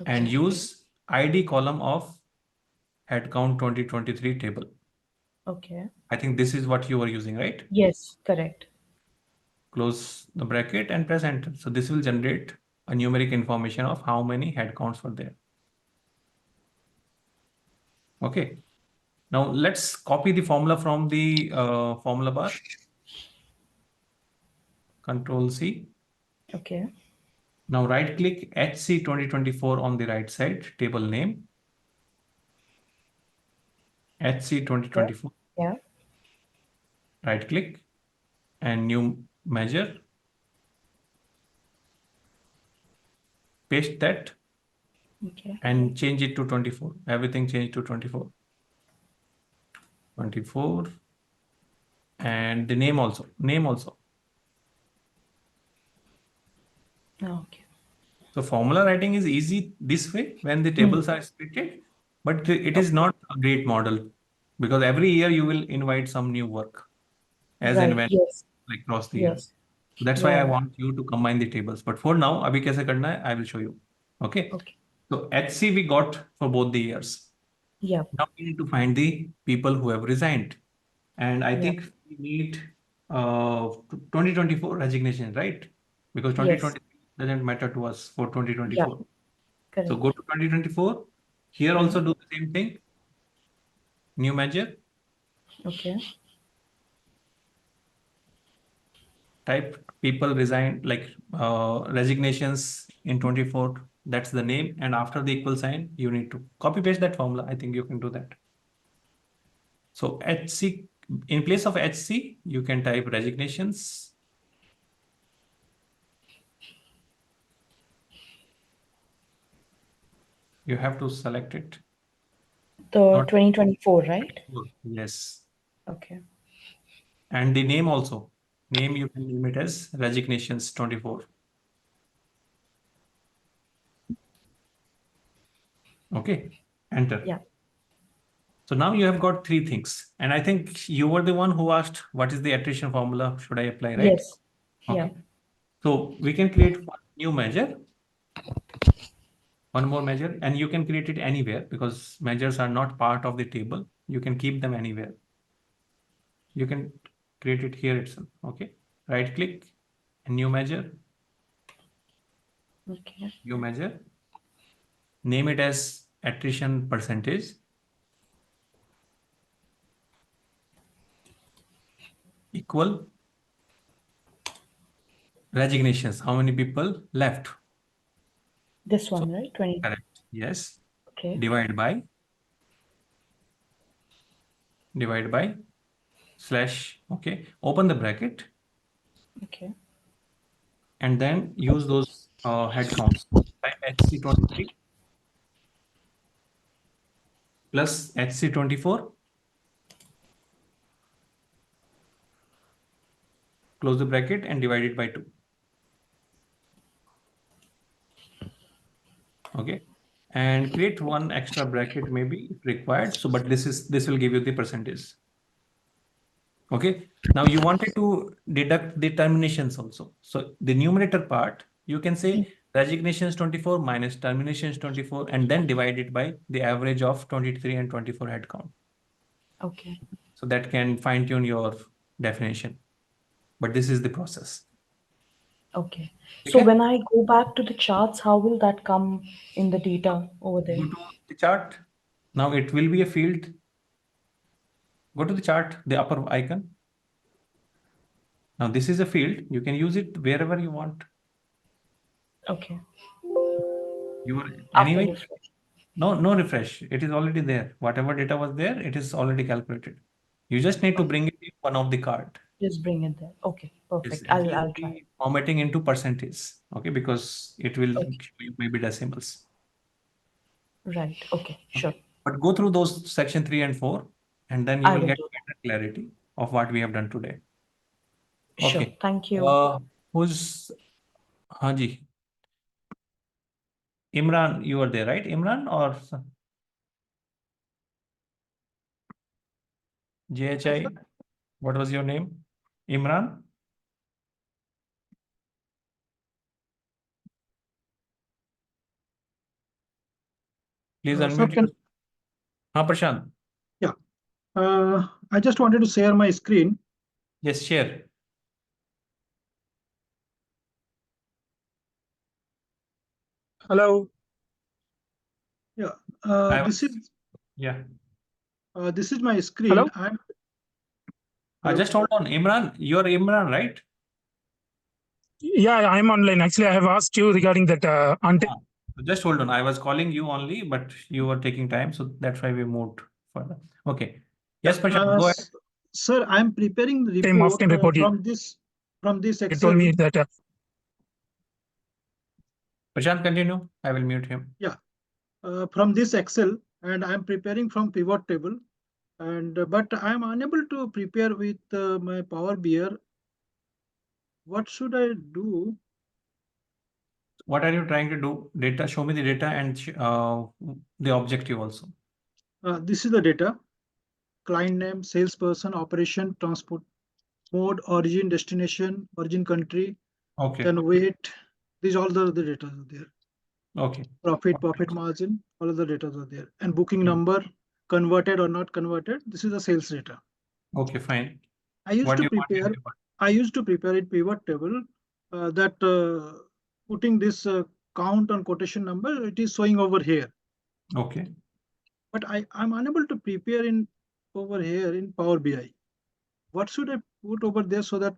S1: And
S12: Okay.
S1: use ID column of headcount 2023 table.
S12: Okay.
S1: I think this is what you are using, right?
S12: Yes, correct.
S1: Close the bracket and press enter. So this will generate a numeric information of how many headcounts were there. Okay. Now let's copy the formula from the formula bar. Control C.
S12: Okay.
S1: Now right click HC 2024 on the right side, table name. HC 2024.
S12: Yeah.
S1: Right click and new measure. Paste that
S12: Okay.
S1: and change it to 24. Everything changed to 24. 24. And the name also.
S12: Okay.
S1: So formula writing is easy this way when the tables are splitted, but it is not a great model because every year you will invite some new work as and
S12: Right.
S1: when
S12: Yes.
S1: like across the year.
S12: Yes.
S1: So that's why I
S12: Yeah.
S1: want you to combine the tables. But for now, abhi kaise karna hai, I will show you. Okay.
S12: Okay.
S1: So HC we got for both the years.
S12: Yeah.
S1: Now we need to find the people who have resigned. And I
S12: Yeah.
S1: think we need 2024 resignation, right? Because
S12: Yes.
S1: 2023 doesn't matter to us for
S12: Yeah.
S1: 2024. So
S12: Correct.
S1: go to 2024. Here also do the same thing. New measure.
S12: Okay.
S1: Type people resign like resignations in 24. That's the name. And after the equal sign, you need to copy paste that formula. I think you can do that. So HC, in place of HC, you can type resignations. You have to select it.
S12: The
S1: Not
S12: 2024, right?
S1: yes.
S12: Okay.
S1: And the name also. Name you can name it as resignations 24. Okay. Enter.
S12: Yeah.
S1: So now you have got three things. And I think you were the one who asked what is the attrition formula should I apply, right?
S12: Yes. Yeah.
S1: Okay. So we can create one new measure, one more measure, and you can create it anywhere because measures are not part of the table. You can keep them anywhere. You can create it here itself. Okay. Right click and new measure.
S12: Okay.
S1: New measure. Name it as attrition percentage. Equal resignations. How many people left?
S12: This
S1: So
S12: one, right? 20.
S1: correct. Yes.
S12: Okay.
S1: Divide by slash. Okay. Open the bracket
S12: Okay.
S1: and then use those head counts. Type HC23 plus HC24. Close the bracket and divide it by 2. Okay. And create one extra bracket maybe if required. So, but this will give you the percentage. Okay. Now you wanted to deduct the terminations also. So the numerator part, you can say resignations 24 minus terminations 24 and then divide it by the average of 23 and 24 head count.
S12: Okay.
S1: So that can fine tune your definition. But this is the process.
S12: Okay. So when I go back to the charts, how will that come in the data over there?
S1: Go to the chart. Now it will be a field. Go to the chart, the upper icon. Now this is a field. You can use it wherever you want.
S12: Okay.
S1: You are
S12: After
S1: anyway.
S12: refresh.
S1: No refresh. It is already there. Whatever data was there, it is already calculated. You just need to bring it in one of the card.
S12: Just bring it there. Okay.
S1: Yes,
S12: Perfect.
S1: and
S12: I'll
S1: use
S12: try.
S1: the formatting into percentage. Okay, because it will
S12: Okay.
S1: show you maybe decimals.
S12: Right. Okay. Sure.
S1: But go through those section 3 and 4, and then you
S12: I
S1: will
S12: will
S1: get
S12: do
S1: better clarity of what we have done today.
S12: Sure.
S1: Okay.
S12: Thank you.
S1: Who's Haji? Imran, you are there, right? Imran or JHI? What was your name? Imran? Please
S10: Sir,
S1: unmute your. Prashant.
S10: yeah. I just wanted to share my screen.
S1: Yes, share.
S9: Hello.
S10: Yeah.
S1: I
S10: This
S1: was-
S10: is
S1: Yeah.
S10: This is my screen.
S9: Hello?
S10: Hello?
S1: Just hold on, Imran. You're Imran, right?
S9: Yeah, I'm online. Actually, I have asked you regarding that until
S1: Just hold on. I was calling you only, but you were taking time, so that's why we moved further. Okay. Yes, Prashant, go ahead.
S10: Sir, I'm preparing the
S9: time
S10: report
S9: after report.
S10: from this
S9: He
S10: Excel.
S9: told me that
S1: Prashant, continue. I will mute him.
S10: Yeah, from this Excel, and I'm preparing from pivot table, and but I'm unable to prepare with my Power BI. What should I do?
S1: What are you trying to do? Data, show me the data and the objective also.
S10: This is the data: client name, salesperson, operation, transport mode, origin, destination, origin country,
S1: Okay.
S10: then weight. These all the data are there.
S1: Okay.
S10: Profit margin, all of the data are there. And booking number, converted or not converted. This is the sales data.
S1: Okay, fine.
S10: I used
S1: What
S10: to
S1: do you want in
S10: prepare.
S1: pivot?
S10: I used to prepare it pivot table that putting this count on quotation number. It is showing over here.
S1: Okay.
S10: But I'm unable to prepare in over here in Power BI. What should I put over there so that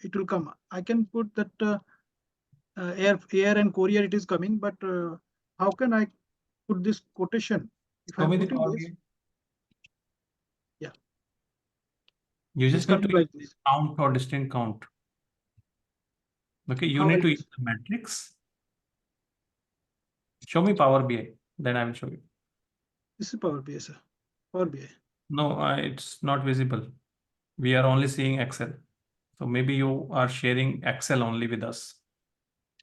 S10: it will come? I can put that air and courier it is coming, but how can I put this quotation? If
S1: Show
S10: I'm
S1: me the
S10: putting
S1: Power
S10: this,
S1: BI.
S10: yeah,
S1: You
S10: it's
S1: just need to
S10: coming like
S1: use
S10: this.
S1: count or distinct count. Okay, you
S10: How
S1: need
S10: I
S1: to
S10: use?
S1: use the matrix. Show me Power BI, then I will show you.
S10: This is Power BI, sir. Power BI.
S1: No, it's not visible. We are only seeing Excel. So maybe you are sharing Excel only with us.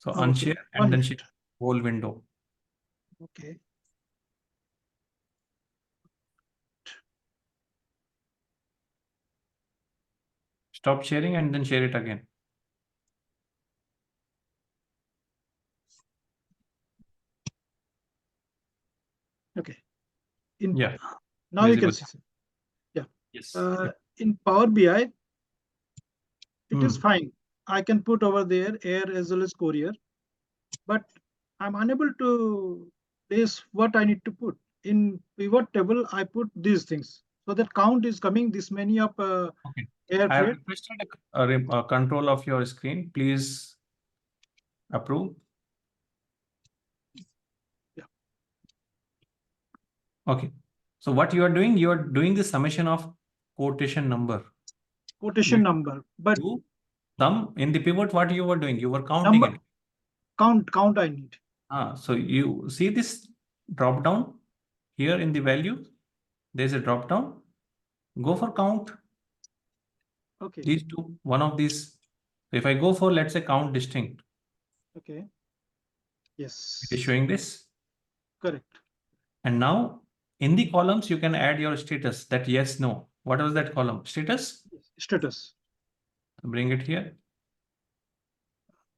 S1: So
S10: Okay.
S1: unshare and
S10: 1
S1: then
S10: minute.
S1: share whole window.
S10: Okay.
S1: Stop sharing and then share it again.
S10: Okay. In
S1: Yeah.
S10: now you can
S1: Visible.
S10: see. Yeah.
S1: Yes.
S10: In Power BI, it is
S1: Hmm.
S10: fine. I can put over there air as well as courier, but I'm unable to place what I need to put. In pivot table, I put these things. So that count is coming this many of
S1: Okay.
S10: air
S1: I have
S10: freight.
S1: requested a control of your screen. Please approve.
S10: Yeah.
S1: Okay. So what you are doing the summation of quotation number.
S10: Quotation number, but
S1: Do sum in the pivot. What you were doing? You were counting
S10: number
S1: it.
S10: count I need.
S1: So you see this drop down here in the value. There's a drop down. Go for count.
S10: Okay.
S1: These two, one of these. If I go for, let's say, count distinct,
S10: Okay. Yes.
S1: it is showing this.
S10: Correct.
S1: And now in the columns, you can add your status, that yes, no. What was that column? Status?
S10: Status.
S1: Bring it here.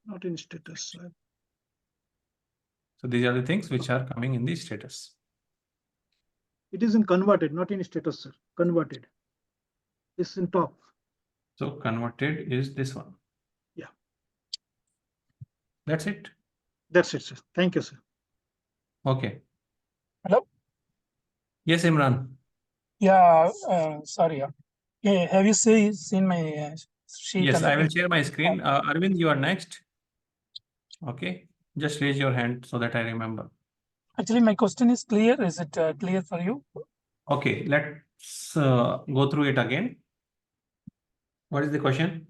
S10: Not in status.
S1: So these are the things which are coming in the status.
S10: It is in converted, not in status, sir. Converted. It's in top.
S1: So converted is this one.
S10: Yeah.
S1: That's it.
S10: That's it, sir. Thank you, sir.
S1: Okay.
S9: Hello?
S1: Yes, Imran.
S9: Yeah, sorry. Yeah, have you seen my sheet?
S1: Yes,
S9: on
S1: I
S9: the
S1: will share my screen. Arvind, you are next. Okay. Just raise your hand so that I remember.
S9: Actually, my question is clear. Is it clear for you?
S1: Okay, let's go through it again. What is the question?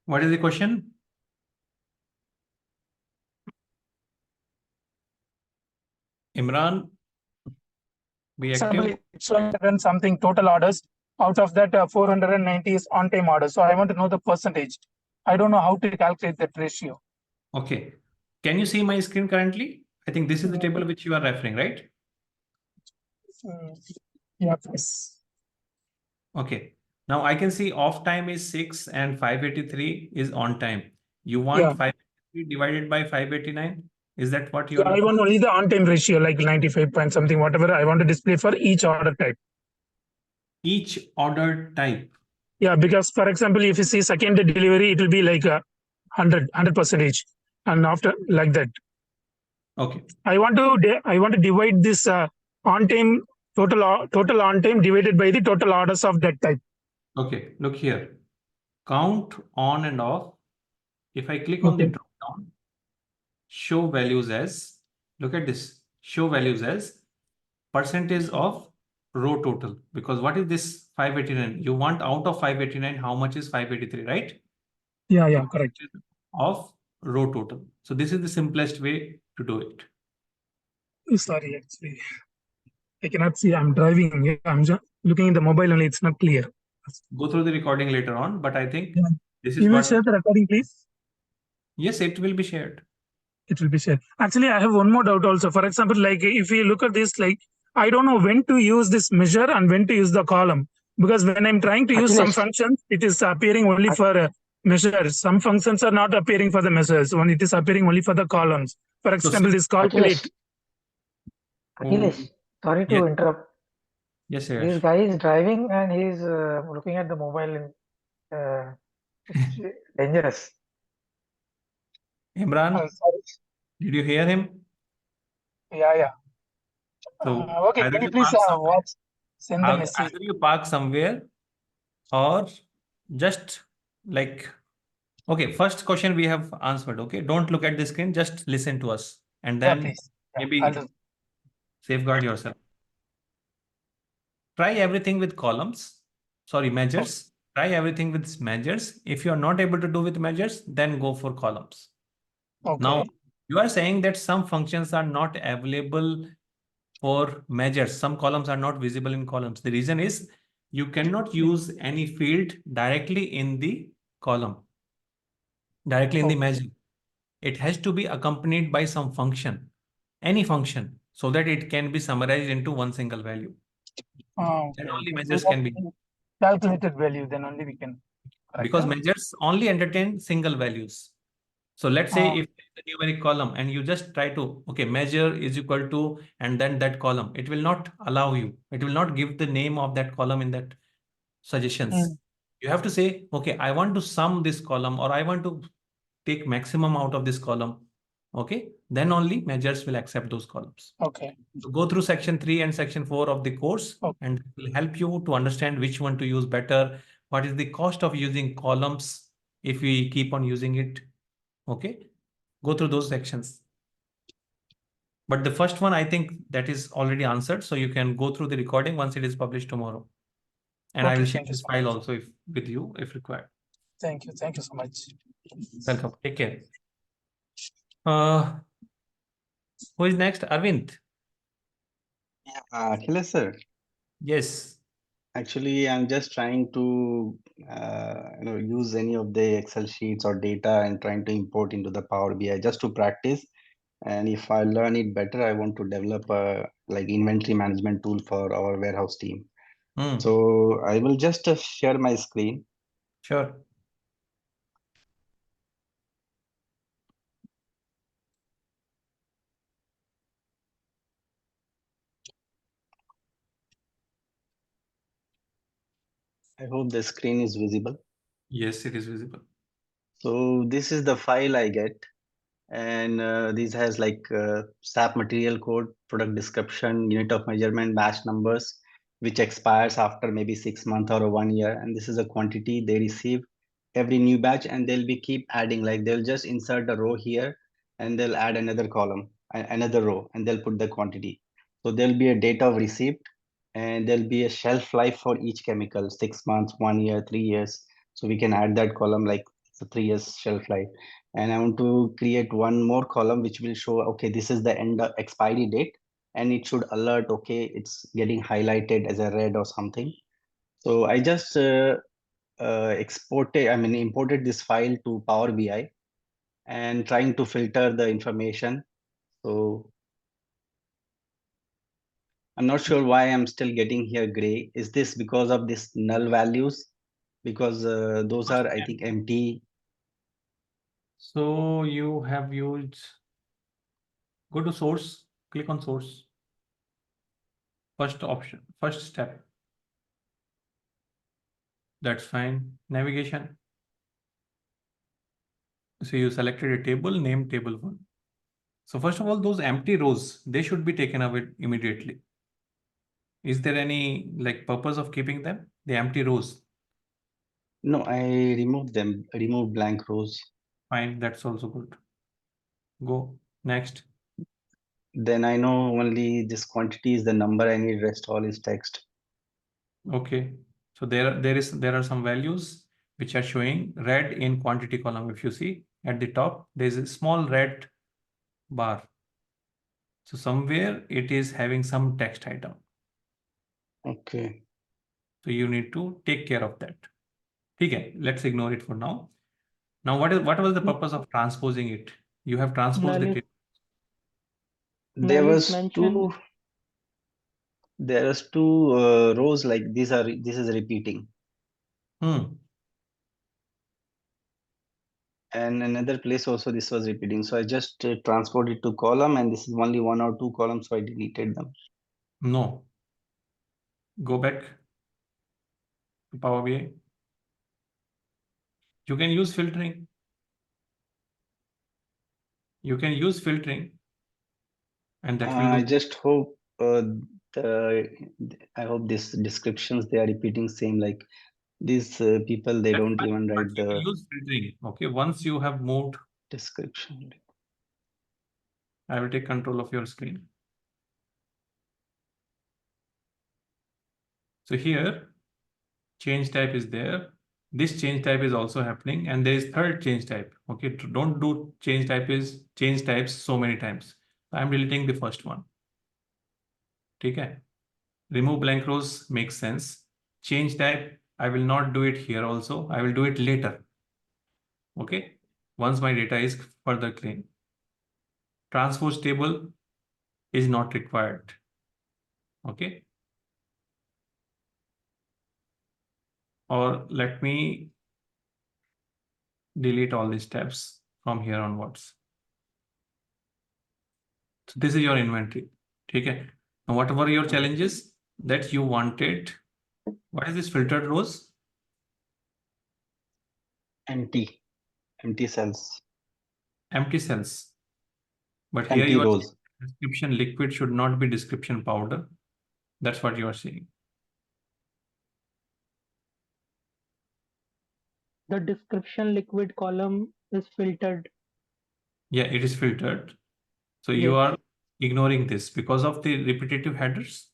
S1: What is the question? Imran, be active.
S9: Example, it's showing something total orders. Out of that, 490 is on-time orders. So I want to know the percentage. I don't know how to calculate that ratio.
S1: Okay. Can you see my screen currently? I think this is the table which you are referring, right?
S9: Yeah, please.
S1: Okay. Now I can see off time is 6 and 583 is on time. You want
S9: Yeah.
S1: 583 divided by 589? Is that what you
S9: Yeah,
S1: are
S9: I
S1: looking?
S9: want only the on-time ratio, like 95 point something, whatever I want to display for each order type.
S1: Each order type.
S9: Yeah, because for example, if you see second day delivery, it will be like 100%. And after like that.
S1: Okay.
S9: I want to divide this on time total on time divided by the total orders of that type.
S1: Okay. Look here. Count on and off. If I click on the
S9: Okay.
S1: drop down, show values as, look at this, show values as percentage of row total. Because what is this 589? You want out of 589, how much is 583, right?
S9: Yeah,
S1: So
S9: yeah, correct.
S1: of row total. So this is the simplest way to do it.
S9: Sorry, actually, I cannot see. I'm driving. Yeah, I'm just looking in the mobile only. It's not clear.
S1: Go through the recording later on, but I think
S9: Yeah.
S1: this is
S9: You will
S1: what.
S9: share the recording, please.
S1: Yes, it will be shared.
S9: It will be shared. Actually, I have one more doubt also. For example, like if you look at this, like I don't know when to use this measure and when to use the column, because when I'm trying to use some
S11: Akhilesh,
S9: functions, it is appearing only for measures. Some functions are not appearing for the measures. One, it is appearing only for the columns. For
S1: So
S9: example, this calculate.
S11: Akhilesh,
S1: oh,
S11: Akhilesh, sorry
S1: yes,
S11: to interrupt.
S1: yes,
S11: This
S1: yes.
S11: guy is driving and he's looking at the mobile. It's dangerous.
S1: Imran,
S9: Sorry.
S1: did you hear him?
S9: Yeah, yeah.
S1: So
S9: Okay,
S1: either
S9: can you
S1: you
S9: please
S1: park somewhere,
S9: watch, send the message?
S1: either you park somewhere, or just like, okay, first question we have answered. Okay, don't look at the screen, just listen to us, and
S9: Yeah,
S1: then
S9: please. Yeah, I'll
S1: maybe
S9: do.
S1: safeguard yourself. Try everything with columns, sorry, measures. Try everything with measures. If you are not able to do with measures, then go for columns. Now,
S9: Okay.
S1: you are saying that some functions are not available for measures. Some columns are not visible in columns. The reason is you cannot use any field directly in the column, directly in the measure. It has to be accompanied by some function, any function, so that it can be summarized into one single value. Then only measures can be.
S9: Calculated value, then only we can.
S1: Because measures only entertain single values. So let's say if it's a numeric column and you just try to, okay, measure is equal to, and then that column, it will not allow you. It will not give the name of that column in that suggestions. You have to say, okay, I want to sum this column, or I want to take maximum out of this column. Okay, then only measures will accept those columns.
S9: Okay.
S1: So go through section 3 and section 4 of the course, and it will help you to understand which one to use better. What is the cost of using columns if we keep on using it? Okay, go through those sections. But the first one, I think that is already answered. So you can go through the recording once it is published tomorrow. And I will share this file also if with you if required.
S9: Thank you. Thank you so much.
S1: Welcome. Take care. Who is next? Arvind.
S13: Akhilesh sir,
S1: Yes.
S13: actually, I'm just trying to use any of the Excel sheets or data and trying to import into the Power BI just to practice. And if I learn it better, I want to develop a like inventory management tool for our warehouse team. So I will just share my screen.
S1: Sure.
S13: I hope the screen is visible.
S1: Yes, it is visible.
S13: So this is the file I get. And this has like SAP material code, product description, unit of measurement, batch numbers, which expires after maybe 6 months or 1 year. And this is a quantity they receive every new batch, and they'll be keep adding. Like they'll just insert a row here, and they'll add another column, another row, and they'll put the quantity. So there'll be a date of receipt, and there'll be a shelf life for each chemical: 6 months, 1 year, 3 years. So we can add that column like it's a 3 years shelf life. And I want to create one more column which will show, okay, this is the end expiry date, and it should alert, okay, it's getting highlighted as a red or something. So I just imported this file to Power BI and trying to filter the information. So I'm not sure why I'm still getting here gray. Is this because of this null values? Because those are, I think, empty.
S1: So you have used, go to source, click on source. First option, first step. That's fine. Navigation. So you selected a table, name table 1. So first of all, those empty rows, they should be taken away immediately. Is there any like purpose of keeping them? The empty rows?
S13: No, I removed them. I removed blank rows.
S1: Fine, that's also good. Go next.
S13: Then I know only this quantity is the number I need, rest all is text.
S1: Okay. So there are some values which are showing red in quantity column. If you see at the top, there is a small red bar. So somewhere it is having some text item.
S13: Okay.
S1: So you need to take care of that. Okay, let's ignore it for now. Now, what was the purpose of transposing it? You have transposed
S4: Malice,
S1: it.
S13: There
S4: Malice
S13: was
S4: mentioned
S13: two rows like this is repeating. And another place also this was repeating. So I just transferred it to column, and this is only one or two columns, so I deleted them.
S1: No. Go back to Power BI. You can use filtering. You can use filtering, and that will
S13: I
S1: do.
S13: just hope I hope these descriptions they are repeating same like these people they
S1: That's
S13: don't
S1: fine,
S13: even
S1: but
S13: write
S1: you can
S13: the
S1: use filtering. Okay, once you have moved,
S13: description.
S1: I will take control of your screen. So here, change type is there. This change type is also happening, and there is third change type. Okay, don't do change types so many times. I'm deleting the first one. Okay. Remove blank rows makes sense. Change type, I will not do it here also. I will do it later. Okay. Once my data is further clean. Transpose table is not required. Okay. Or let me delete all these tabs from here onwards. So this is your inventory. Okay. Now, what were your challenges that you wanted? What is this filtered rows?
S13: Empty cells.
S1: Empty cells. But here
S13: Empty
S1: you are
S13: rows.
S1: saying description liquid should not be description powder. That's what you are saying.
S4: the description liquid column is filtered.
S1: Yeah, it is filtered. So you
S4: Yes.
S1: are ignoring this because of the repetitive headers.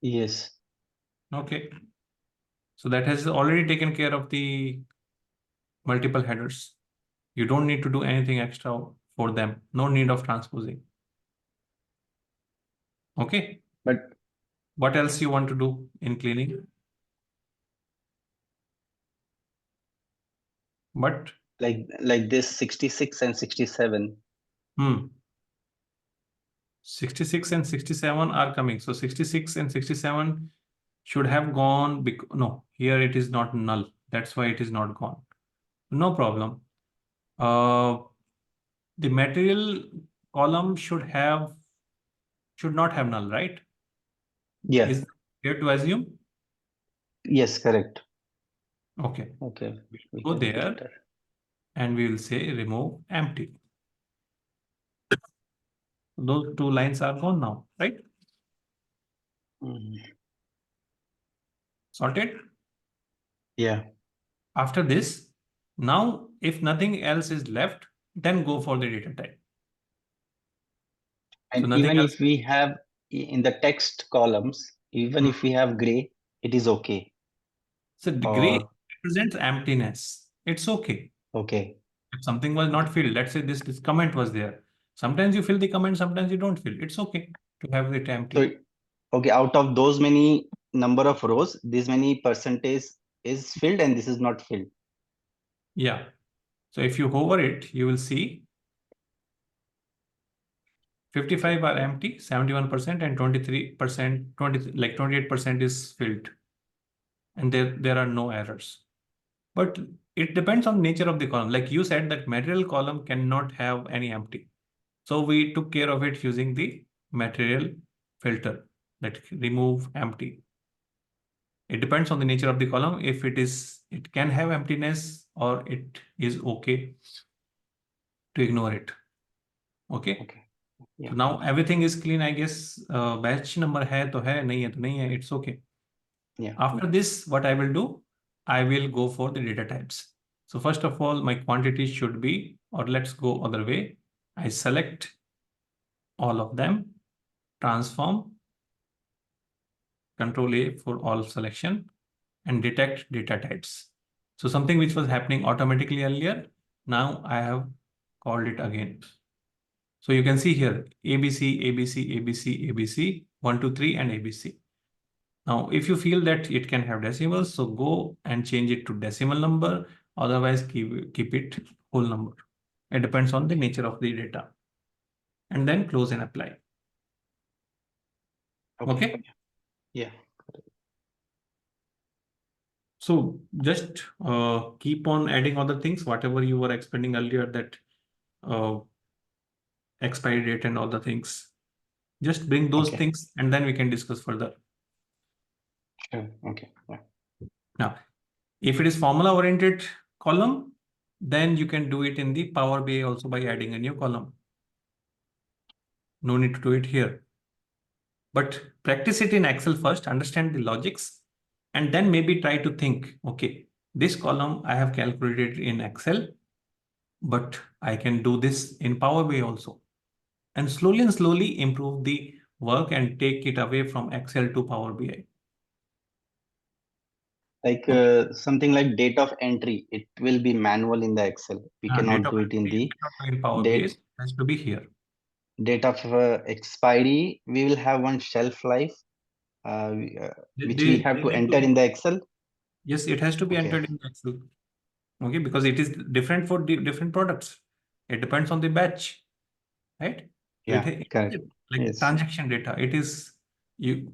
S13: Yes.
S1: Okay. So that has already taken care of the multiple headers. You don't need to do anything extra for them. No need of transposing. Okay.
S13: But
S1: what else you want to do in cleaning? But
S13: like this 66 and 67.
S1: 66 and 67 are coming. So 66 and 67 should have gone. No, here it is not null. That's why it is not gone. No problem. The material column should not have null, right?
S13: Yeah.
S1: Is fair to assume?
S13: Yes, correct.
S1: Okay.
S13: Okay. We
S1: Go
S13: can
S1: there
S13: filter.
S1: and we will say remove empty. Those two lines are gone now, right? Sorted?
S13: Yeah.
S1: After this, now if nothing else is left, then go for the data type.
S13: And
S1: So nothing
S13: even
S1: else.
S13: if we have in the text columns, even if we have gray, it is okay.
S1: So the gray represents emptiness. It's okay.
S13: Okay.
S1: If something was not filled, let's say this comment was there. Sometimes you fill the comment, sometimes you don't fill. It's okay to have it empty.
S13: So, okay, out of those many number of rows, this many percentage is filled and this is not filled.
S1: Yeah. So if you hover it, you will see 55 are empty, 71% and 23%, 28% is filled. And there are no errors. But it depends on nature of the column. Like you said that material column cannot have any empty. So we took care of it using the material filter that remove empty. It depends on the nature of the column. If it can have emptiness or it is okay to ignore it. Okay.
S13: Okay. Yeah.
S1: So now everything is clean, I guess. Batch number है तो है, नहीं है तो नहीं है. It's okay.
S13: Yeah.
S1: After this, what I will do, I will go for the data types. So first of all, my quantity should be, or let's go other way. I select all of them, transform, Control A for all selection, and detect data types. So something which was happening automatically earlier, now I have called it again. So you can see here ABC, ABC, ABC, ABC, 1, 2, 3, and ABC. Now, if you feel that it can have decimals, so go and change it to decimal number. Otherwise, keep it whole number. It depends on the nature of the data. And then close and apply. Okay.
S13: Yeah.
S1: So just keep on adding other things, whatever you were expanding earlier, that expiry date and other things. Just bring those things and then we can discuss further.
S13: Sure. Okay. Yeah.
S1: Now, if it is formula oriented column, then you can do it in the Power BI also by adding a new column. No need to do it here. But practice it in Excel first, understand the logics, and then maybe try to think, okay, this column I have calculated in Excel, but I can do this in Power BI also. And slowly improve the work and take it away from Excel to Power BI.
S13: Like something like date of entry, it will be manual in the Excel. We cannot do it in the
S1: Power BI. It has to be here.
S13: Date of expiry, we will have one shelf life, which we have to enter in the Excel.
S1: Yes, it has to be entered in Excel. Okay, because it is different for different products. It depends on the batch, right? So
S13: Yeah, correct.
S1: Like
S13: Yes.
S1: transaction data, it is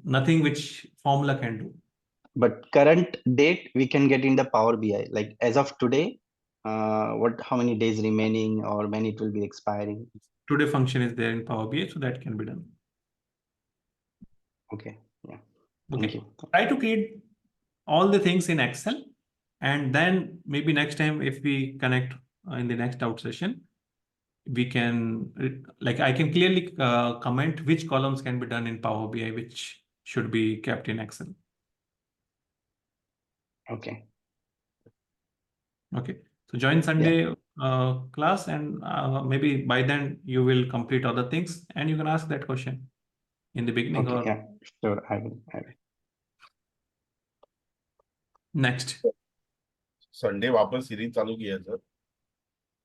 S1: nothing which formula can do.
S13: But current date we can get in the Power BI. Like as of today, how many days remaining or when it will be expiring.
S1: Today function is there in Power BI, so that can be done.
S13: Okay. Yeah. Thank you.
S1: Try to create all the things in Excel, and then maybe next time if we connect in the next out session, we can like I can clearly comment which columns can be done in Power BI, which should be kept in Excel.
S13: Okay.
S1: Okay. So join Sunday class, and maybe by then you will complete other things, and you can ask that question in the beginning
S13: Okay.
S1: or
S13: Yeah. Sure. I will.
S1: next.
S2: Sunday वापस series चालू किया sir.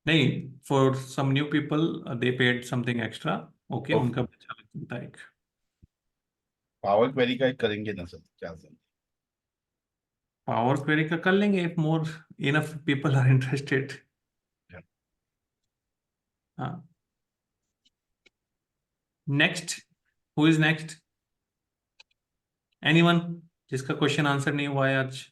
S1: नहीं, for some new people they paid something extra. Okay, उनका बचा लगता है.
S2: Power query का करेंगे ना सर, क्या सर?
S1: Power query का कर लेंगे if more enough people are interested.
S2: Yeah.
S1: हाँ. Next, who is next? Anyone जिसका question answer नहीं हुआ है आज?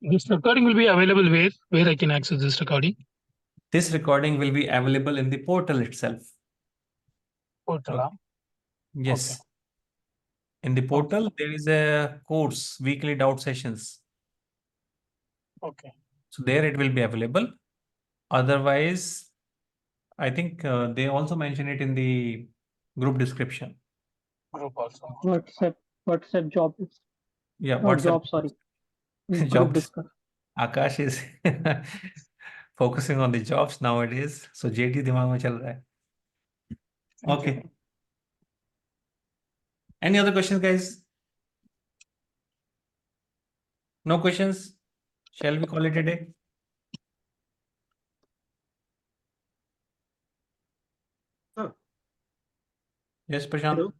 S9: This recording will be available where I can access this recording?
S1: This recording will be available in the portal itself.
S9: Portal.
S1: Okay. Yes. Okay. In the portal, there is a course, weekly doubt sessions.
S9: Okay.
S1: So there it will be available. Otherwise, I think they also mention it in the group description.
S9: Group also.
S4: WhatsApp jobs.
S1: Yeah,
S4: Not
S1: WhatsApp.
S4: job, sorry. Group
S1: Jobs.
S4: discuss.
S1: Akash is focusing on the jobs nowadays. So JT दिमाग में चल रहा है. Okay. Any other questions, guys? No questions? Shall we call it a day?
S10: Sir.
S1: Yes, Prashant.
S10: Hello.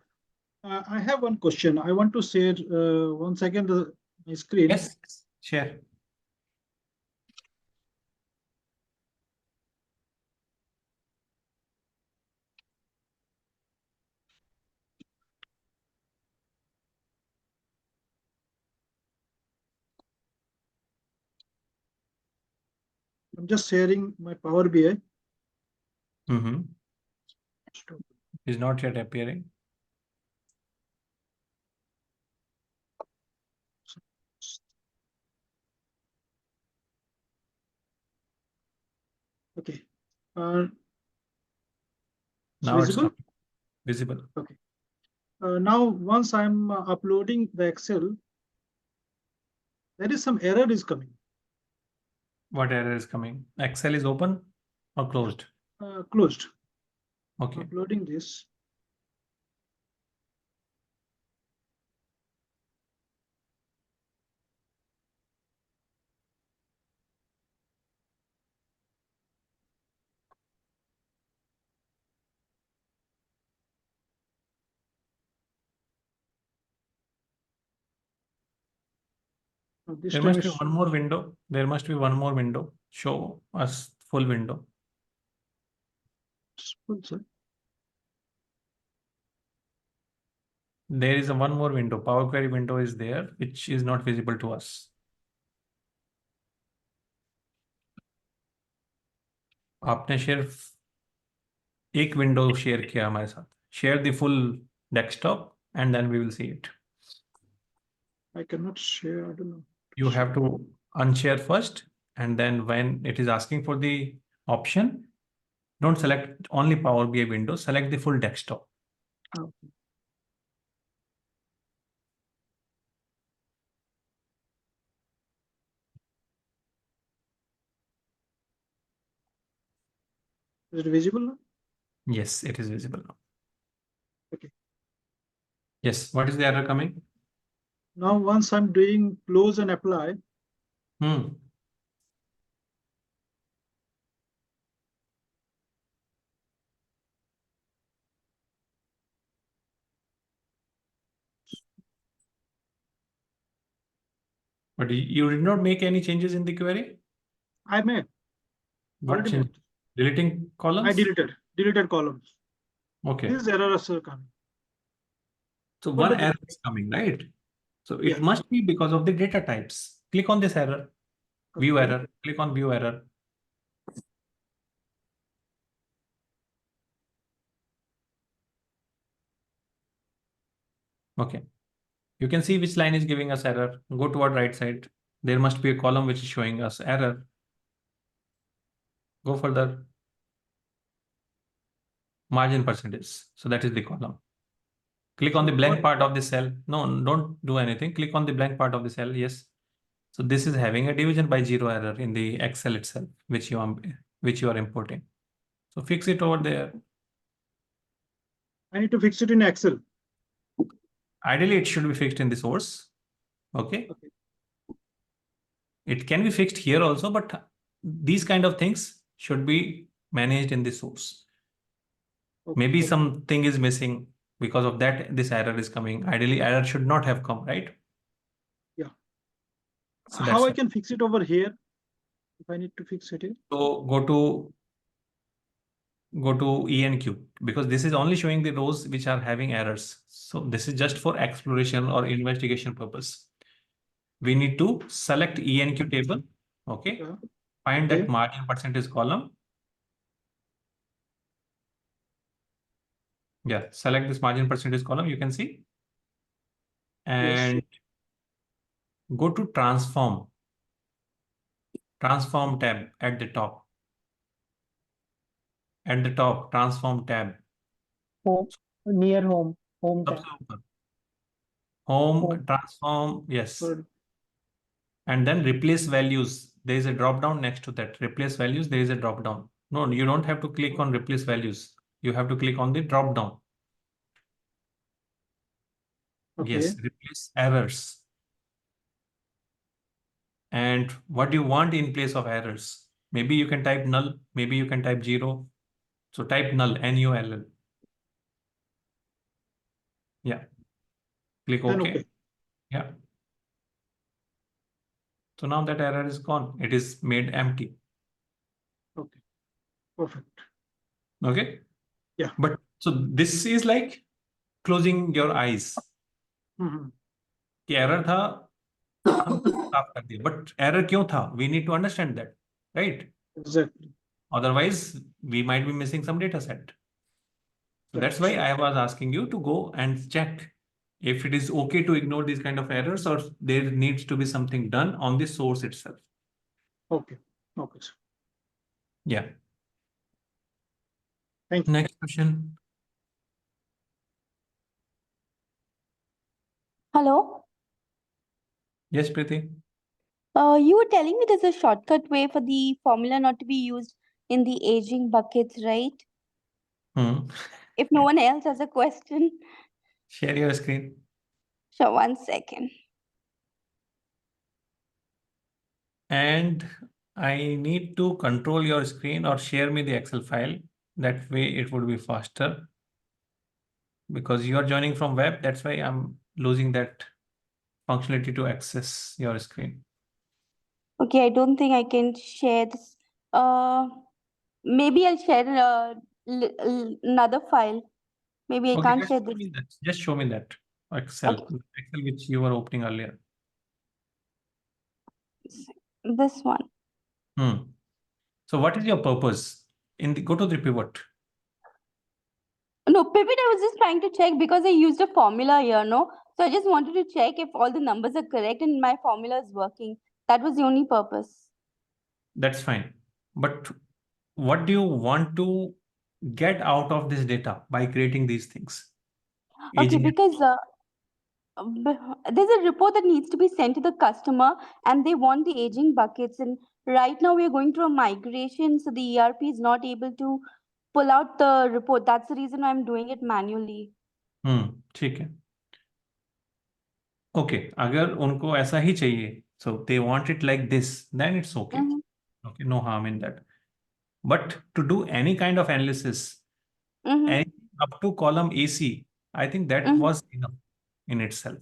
S10: I have one question. I want to share 1 second my screen.
S1: Yes, share.
S10: I'm just sharing my Power BI.
S1: Mm-hmm. Is not yet appearing.
S10: Okay. It's
S1: Now it's
S10: visible.
S1: coming. Visible.
S10: Okay. Now, once I'm uploading the Excel, there is some error is coming.
S1: What error is coming? Excel is open or closed?
S10: Closed.
S1: Okay.
S10: Uploading this. This
S1: There
S10: time
S1: must be
S10: it's
S1: one more window. There must be one more window. Show us full window.
S10: full, sir.
S1: There is a one more window. Power Query window is there, which is not visible to us. आपने सिर्फ एक window share किया हमारे साथ. Share the full desktop and then we will see it.
S10: I cannot share. I don't know.
S1: You have to unshare first, and then when it is asking for the option, don't select only Power BI window, select the full desktop.
S10: Okay. Is it visible now?
S1: Yes, it is visible now.
S10: Okay.
S1: Yes, what is the error coming?
S10: Now, once I'm doing close and apply,
S1: But you did not make any changes in the query?
S10: I made.
S1: What
S10: Already
S1: change?
S10: made.
S1: Deleting columns?
S10: I deleted columns.
S1: Okay.
S10: This error is coming.
S1: So
S10: Hold
S1: one
S10: on.
S1: error is coming, right? So it
S10: Yeah.
S1: must be because of the data types. Click on this error. View
S10: Okay.
S1: error. Click on view error. Okay. You can see which line is giving us error. Go toward right side. There must be a column which is showing us error. Go further. Margin percentage. So that is the column. Click on the blank part of the cell. No, don't do anything. Click on the blank part of the cell. Yes. So this is having a division by zero error in the Excel itself, which you are importing. So fix it over there.
S10: I need to fix it in Excel.
S1: Ideally, it should be fixed in the source. Okay. It can be fixed here also, but these kind of things should be managed in the source. Maybe something is missing, because of that this error is coming. Ideally, error should not have come, right?
S10: Yeah.
S1: So
S10: How I
S1: that's
S10: can fix it over here? If I need to fix it here.
S1: So go to ENQ, because this is only showing the rows which are having errors. So this is just for exploration or investigation purpose. We need to select ENQ table. Okay.
S10: Yeah.
S1: Find that margin percentage column. Yeah, select this margin percentage column, you can see. And go to transform tab at the top. At the top, transform tab.
S4: Home, near home tab.
S1: Home, transform, yes. And then replace values. There is a drop down next to that. Replace values, there is a drop down. No, you don't have to click on replace values. You have to click on the drop down. Yes, replace errors. And what do you want in place of errors? Maybe you can type null, maybe you can type 0. So type null, N-U-L-L. Yeah. Click OK. Yeah. So now that error is gone. It is made empty.
S10: Okay. Perfect.
S1: Okay.
S10: Yeah.
S1: But so this is like closing your eyes. कि error था, साफ कर दिया. But error क्यों था? We need to understand that, right?
S10: Exactly.
S1: Otherwise, we might be missing some data set. So that's why I was asking you to go and check if it is okay to ignore these kind of errors, or there needs to be something done on the source itself.
S10: Okay. Okay.
S1: Yeah.
S10: Thank you.
S1: Next question.
S3: Hello.
S1: Yes, Preeti.
S3: You were telling me there's a shortcut way for the formula not to be used in the aging buckets, right?
S1: Hmm.
S3: If no one else has a question.
S1: Share your screen.
S3: Sure, 1 second.
S1: And I need to control your screen or share me the Excel file. That way it would be faster because you are joining from web. That's why I'm losing that functionality to access your screen.
S3: Okay, I don't think I can share this. Maybe I'll share another file. Maybe I
S1: Okay,
S3: can't
S1: just
S3: share
S1: show
S3: this.
S1: me that. Just show me that Excel,
S3: Okay,
S1: Excel which you were opening earlier.
S3: this one.
S1: Hmm. So what is your purpose? Go to the pivot.
S3: No, pivot, I was just trying to check because I used a formula here, no? So I just wanted to check if all the numbers are correct and my formula is working. That was the only purpose.
S1: That's fine. But what do you want to get out of this data by creating these things?
S3: Okay,
S1: Aging.
S3: because there's a report that needs to be sent to the customer and they want the aging buckets. And right now we're going through a migration, so the ERP is not able to pull out the report. That's the reason I'm doing it manually.
S1: ठीक है. Okay, अगर उनको ऐसा ही चाहिए, so they want it like this, then it's okay.
S3: Mhm,
S1: Okay, no harm in that. But to do any kind of analysis,
S3: mhm,
S1: anything up to column AC, I think that
S3: mhm.
S1: was enough in itself.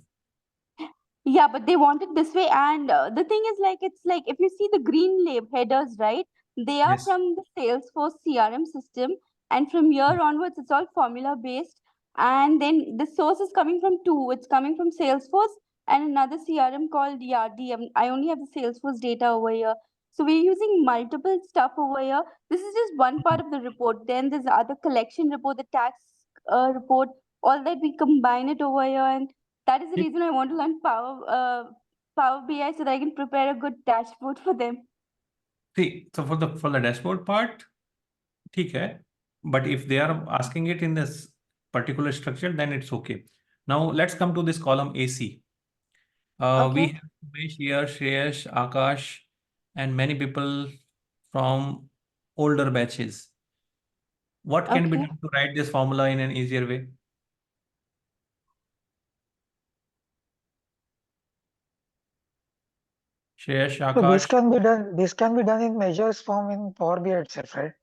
S3: Yeah, but they want it this way. And the thing is, like, it's like if you see the green lab headers, right? They are
S1: Yes.
S3: from the Salesforce CRM system. And from here onwards, it's all formula based. And then the source is coming from two. It's coming from Salesforce and another CRM called ERD. I only have the Salesforce data over here. So we're using multiple stuff over here. This is just one part of the report. Then there's the other collection report, the tax report, all that we combine it over here. And that is the reason I want to learn Power BI so that I can prepare a good dashboard for them.
S1: See, so for the dashboard part, ठीक है. But if they are asking it in this particular structure, then it's okay. Now let's come to this column AC. We
S3: Okay.
S1: have Umesh here, Shreyash, Akash, and many people from older batches. What can be
S3: Okay.
S1: done to write this formula in an easier way? Shreyash,
S11: So this
S1: Akash,
S11: can be done. This can be done in measures form in Power BI itself, right?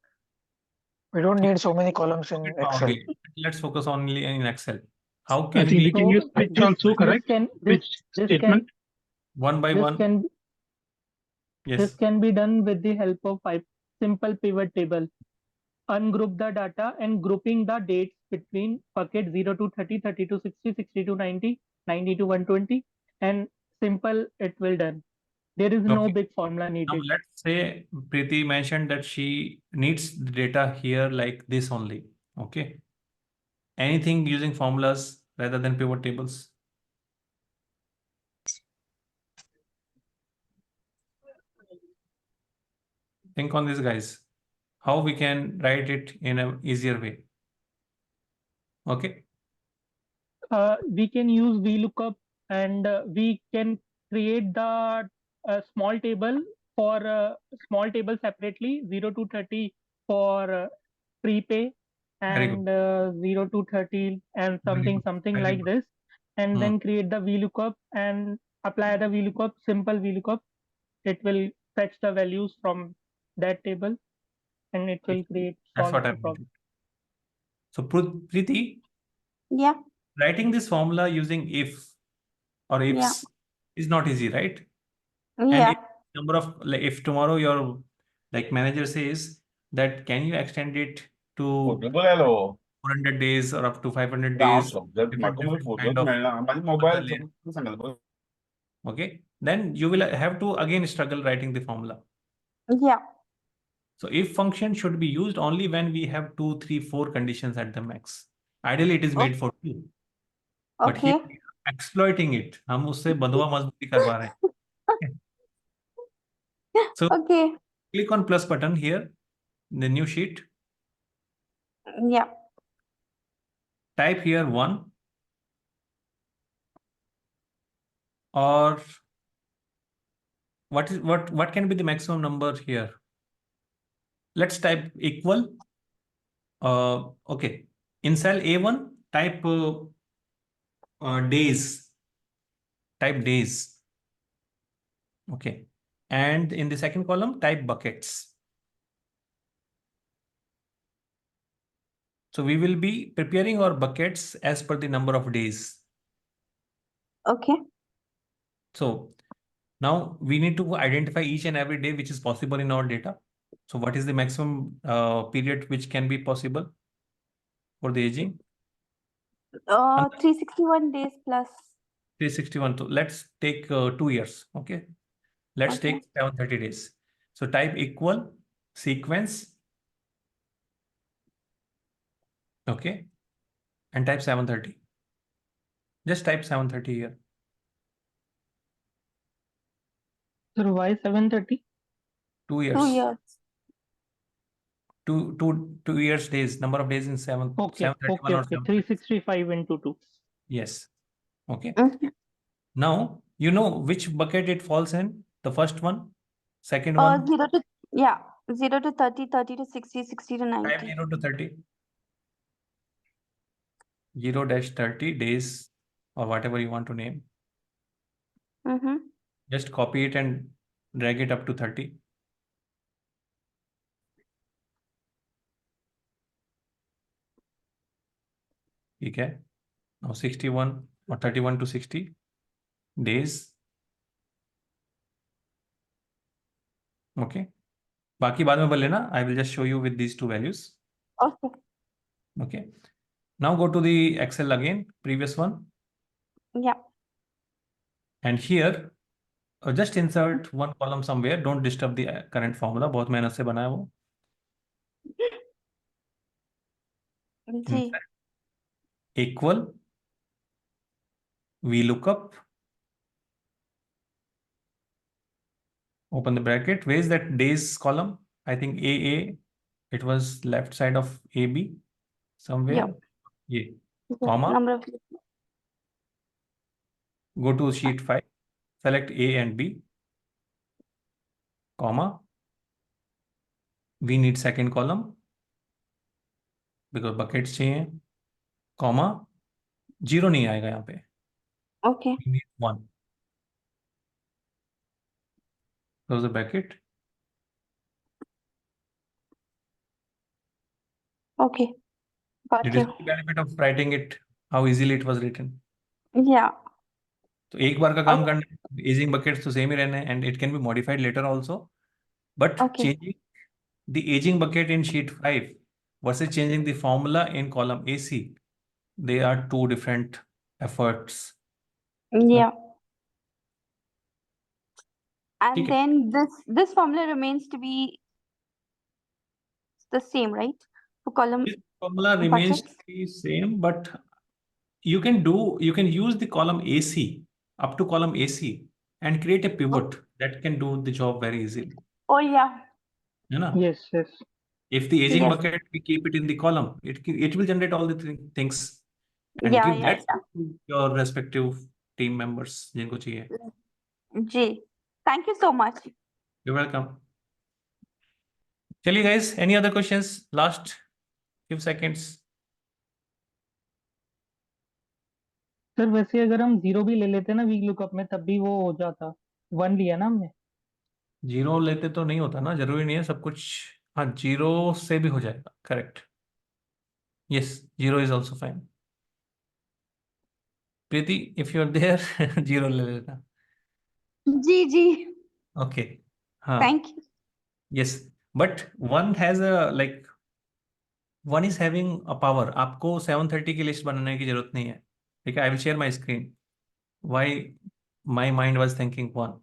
S11: We don't need so many columns in
S1: Power
S11: Excel.
S1: BI. Let's focus only in Excel. How
S9: I
S1: can
S9: think we
S1: we
S9: can
S4: So
S9: use which
S4: this
S9: also,
S4: this
S9: correct?
S4: can
S9: Which
S4: this
S9: statement?
S4: can
S1: one by
S4: this
S1: one?
S4: can
S1: Yes.
S4: this can be done with the help of a simple pivot table. Ungroup the data and grouping the dates between bucket 0 to 30, 30 to 60, 60 to 90, 90 to 120, and simple it will done. There is no
S1: Okay.
S4: big formula
S1: Now
S4: needed.
S1: let's say Preeti mentioned that she needs the data here like this only. Okay. Anything using formulas rather than pivot tables? Think on this, guys. How we can write it in an easier way. Okay.
S4: We can use VLOOKUP and we can create the small table for small table separately 0 to 30 for prepay
S1: Very good.
S4: and 0 to 30 and
S1: Very
S4: something
S1: good.
S4: something
S1: Very
S4: like
S1: good.
S4: this, and
S1: Hmm.
S4: then create the VLOOKUP and apply the VLOOKUP, simple VLOOKUP. It will fetch the values from that table and it will create
S1: That's
S4: solve
S1: what I
S4: the problem.
S1: wanted. So Preeti,
S3: Yeah.
S1: writing this formula using if or
S3: Yeah.
S1: ifs is not easy, right? And
S3: Yeah.
S1: if number of like if tomorrow your like manager says that can you extend it to
S2: photo तो ले लो
S1: 400 days or up to 500
S2: Ram
S1: days,
S2: शब्द
S1: different
S2: माझं मला
S1: different
S2: फोटोच
S1: kind of
S2: मिळणार माझी
S1: other
S2: mobile
S1: layer,
S2: सांगाल बघ
S1: okay, then you will have to again struggle writing the formula.
S3: Yeah.
S1: So if function should be used only when we have 2, 3, 4 conditions at the max. Ideally, it is made for 2. But here
S3: Okay.
S1: we are exploiting it. हम उससे बंधुआ मजबूती करवा रहे हैं. So
S3: Okay.
S1: click on plus button here, the new sheet.
S3: Yeah.
S1: Type here 1, or what can be the maximum number here? Let's type equal. Okay. In cell A1, type days. Type days. Okay. And in the second column, type buckets. So we will be preparing our buckets as per the number of days.
S3: Okay.
S1: So now we need to identify each and every day which is possible in our data. So what is the maximum period which can be possible for the aging?
S3: 361 days plus.
S1: 361. So let's take 2 years. Okay. Let's
S3: Okay.
S1: take 730 days. So type equal sequence. Okay. And type 730. Just type 730 here.
S4: Sir, why 730?
S1: 2 years.
S3: 2 years.
S1: 2 years days. Number of days in 731
S4: Okay.
S1: or 730.
S4: 365 into 2.
S1: Yes. Okay.
S3: Mhm.
S1: Now you know which bucket it falls in. The first one, second one.
S3: 0 to, yeah, 0 to 30, 30 to 60, 60 to
S1: Type
S3: 90.
S1: 0 to 30. 0-30 days, or whatever you want to name.
S3: Mm-hmm.
S1: Just copy it and drag it up to 30. Okay. Now 61 or 31 to 60 days. Okay. बाकी बाद में बोल लेना. I will just show you with these two values.
S3: Okay.
S1: Okay. Now go to the Excel again, previous one.
S3: Yeah.
S1: And here, just insert one column somewhere. Don't disturb the current formula. बहुत मेहनत से बनाया वो.
S3: जी.
S1: Equal VLOOKUP. Open the bracket. Where is that days column? I think AA. It was left side of AB somewhere. Yeah. Comma.
S3: Number of.
S1: Go to sheet 5. Select A and B. Comma. We need second column because buckets चाहिए. Comma. 0 नहीं आएगा यहाँ पे.
S3: Okay.
S1: We need 1. Close the bracket.
S3: Okay. Got
S1: Did you
S3: you.
S1: see the benefit of writing it? How easily it was written?
S3: Yeah.
S1: तो एक बार का काम
S3: Okay.
S1: करना. Aging buckets तो same ही रहने, and it can be modified later also. But
S3: Okay.
S1: changing the aging bucket in sheet 5 versus changing the formula in column AC, they are two different efforts.
S3: Yeah.
S1: ठीक
S3: And
S1: है.
S3: then this formula remains to be the same, right? For column
S1: This formula remains to
S3: buckets.
S1: be same, but you can use the column AC up to column AC and create a pivot that can do the job very easily.
S3: Oh yeah.
S1: You know?
S4: Yes.
S1: If the aging
S3: Yes.
S1: bucket, we keep it in the column, it will generate all the things and
S3: Yeah,
S1: give
S3: yeah,
S1: that to your respective team members जिनको चाहिए.
S3: yeah. G. Thank you so much.
S1: You're welcome. चलिए guys, any other questions? Last few seconds.
S4: Sir वैसे अगर हम 0 भी ले लेते ना वीक लुकअप में तब भी वो हो जाता. 1 लिया ना हमने.
S1: 0 लेते तो नहीं होता ना, जरूरी नहीं है सब कुछ. हाँ, 0 से भी हो जाएगा. Correct. Yes, 0 is also fine. Preeti, if you are there, 0 ले लेना.
S3: G.
S1: Okay. हाँ.
S3: Thank you.
S1: Yes, but one has a like one is having a power. आपको 730 की लिस्ट बनाने की जरूरत नहीं है. ठीक है. I will share my screen. Why my mind was thinking 1.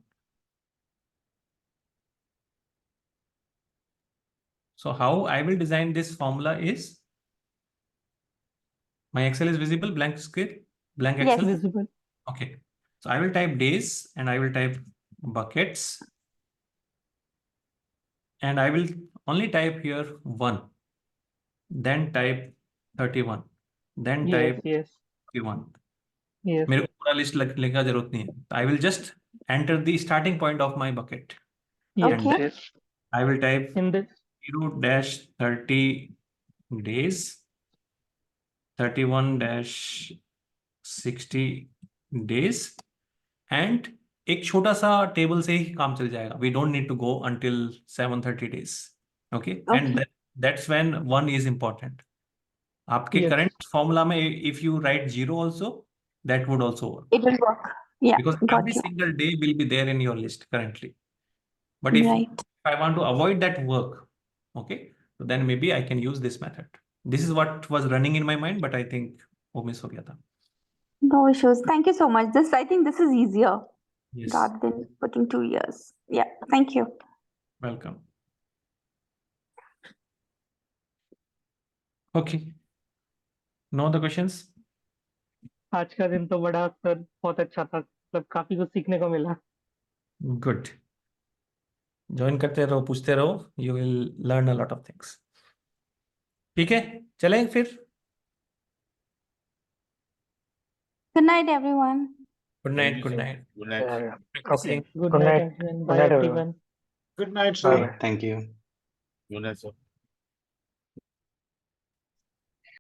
S1: So how I will design this formula is my Excel is visible, blank screen, blank
S3: Yes.
S1: Excel.
S4: Visible.
S1: Okay. So I will type days and I will type buckets and I will only type here 1. then type 31, then
S4: Yes,
S1: type
S4: yes,
S1: 51.
S4: yes.
S1: मेरे को पूरा list लिखने का जरूरत नहीं है. I will just enter the starting point of my bucket.
S4: Yes,
S1: And
S3: Okay.
S1: then
S4: yes.
S1: I will type
S4: In this,
S1: 0-30 days, 31-60 days, and एक छोटा सा टेबल से ही काम चल जाएगा. We don't need to go until 730 days. Okay. And
S3: Okay.
S1: that's when 1 is important. आपके
S4: yes,
S1: current formula में if you write 0 also, that would also work.
S3: It will work. Yeah,
S1: Because
S3: got
S1: every
S3: you.
S1: single day will be there in your list currently. But if
S3: Right.
S1: I want to avoid that work, okay, so then maybe I can use this method. This is what was running in my mind, but I think वो miss हो गया था.
S3: No issues. Thank you so much. I think this is easier
S1: Yes,
S3: rather than putting 2 years. Yeah, thank you.
S1: welcome. Okay, no other questions?
S4: आज का दिन तो बड़ा sir बहुत अच्छा था, मतलब काफी कुछ सीखने को मिला.
S1: Good. Join करते रहो, पूछते रहो. You will learn a lot of things. ठीक है, चलें फिर.
S3: Good night, everyone.
S1: Good
S2: Thank
S1: night.
S2: you,
S1: Good
S2: sir.
S1: night.
S2: Good night.
S11: Yeah, yeah.
S1: Practicing.
S11: Okay.
S4: Good
S11: Good
S4: night,
S11: night.
S4: everyone.
S11: Good
S4: Bye,
S11: night, everyone.
S4: everyone.
S10: Good night,
S11: Bye
S10: sir.
S11: bye.
S13: Thank you.
S2: Good night, sir.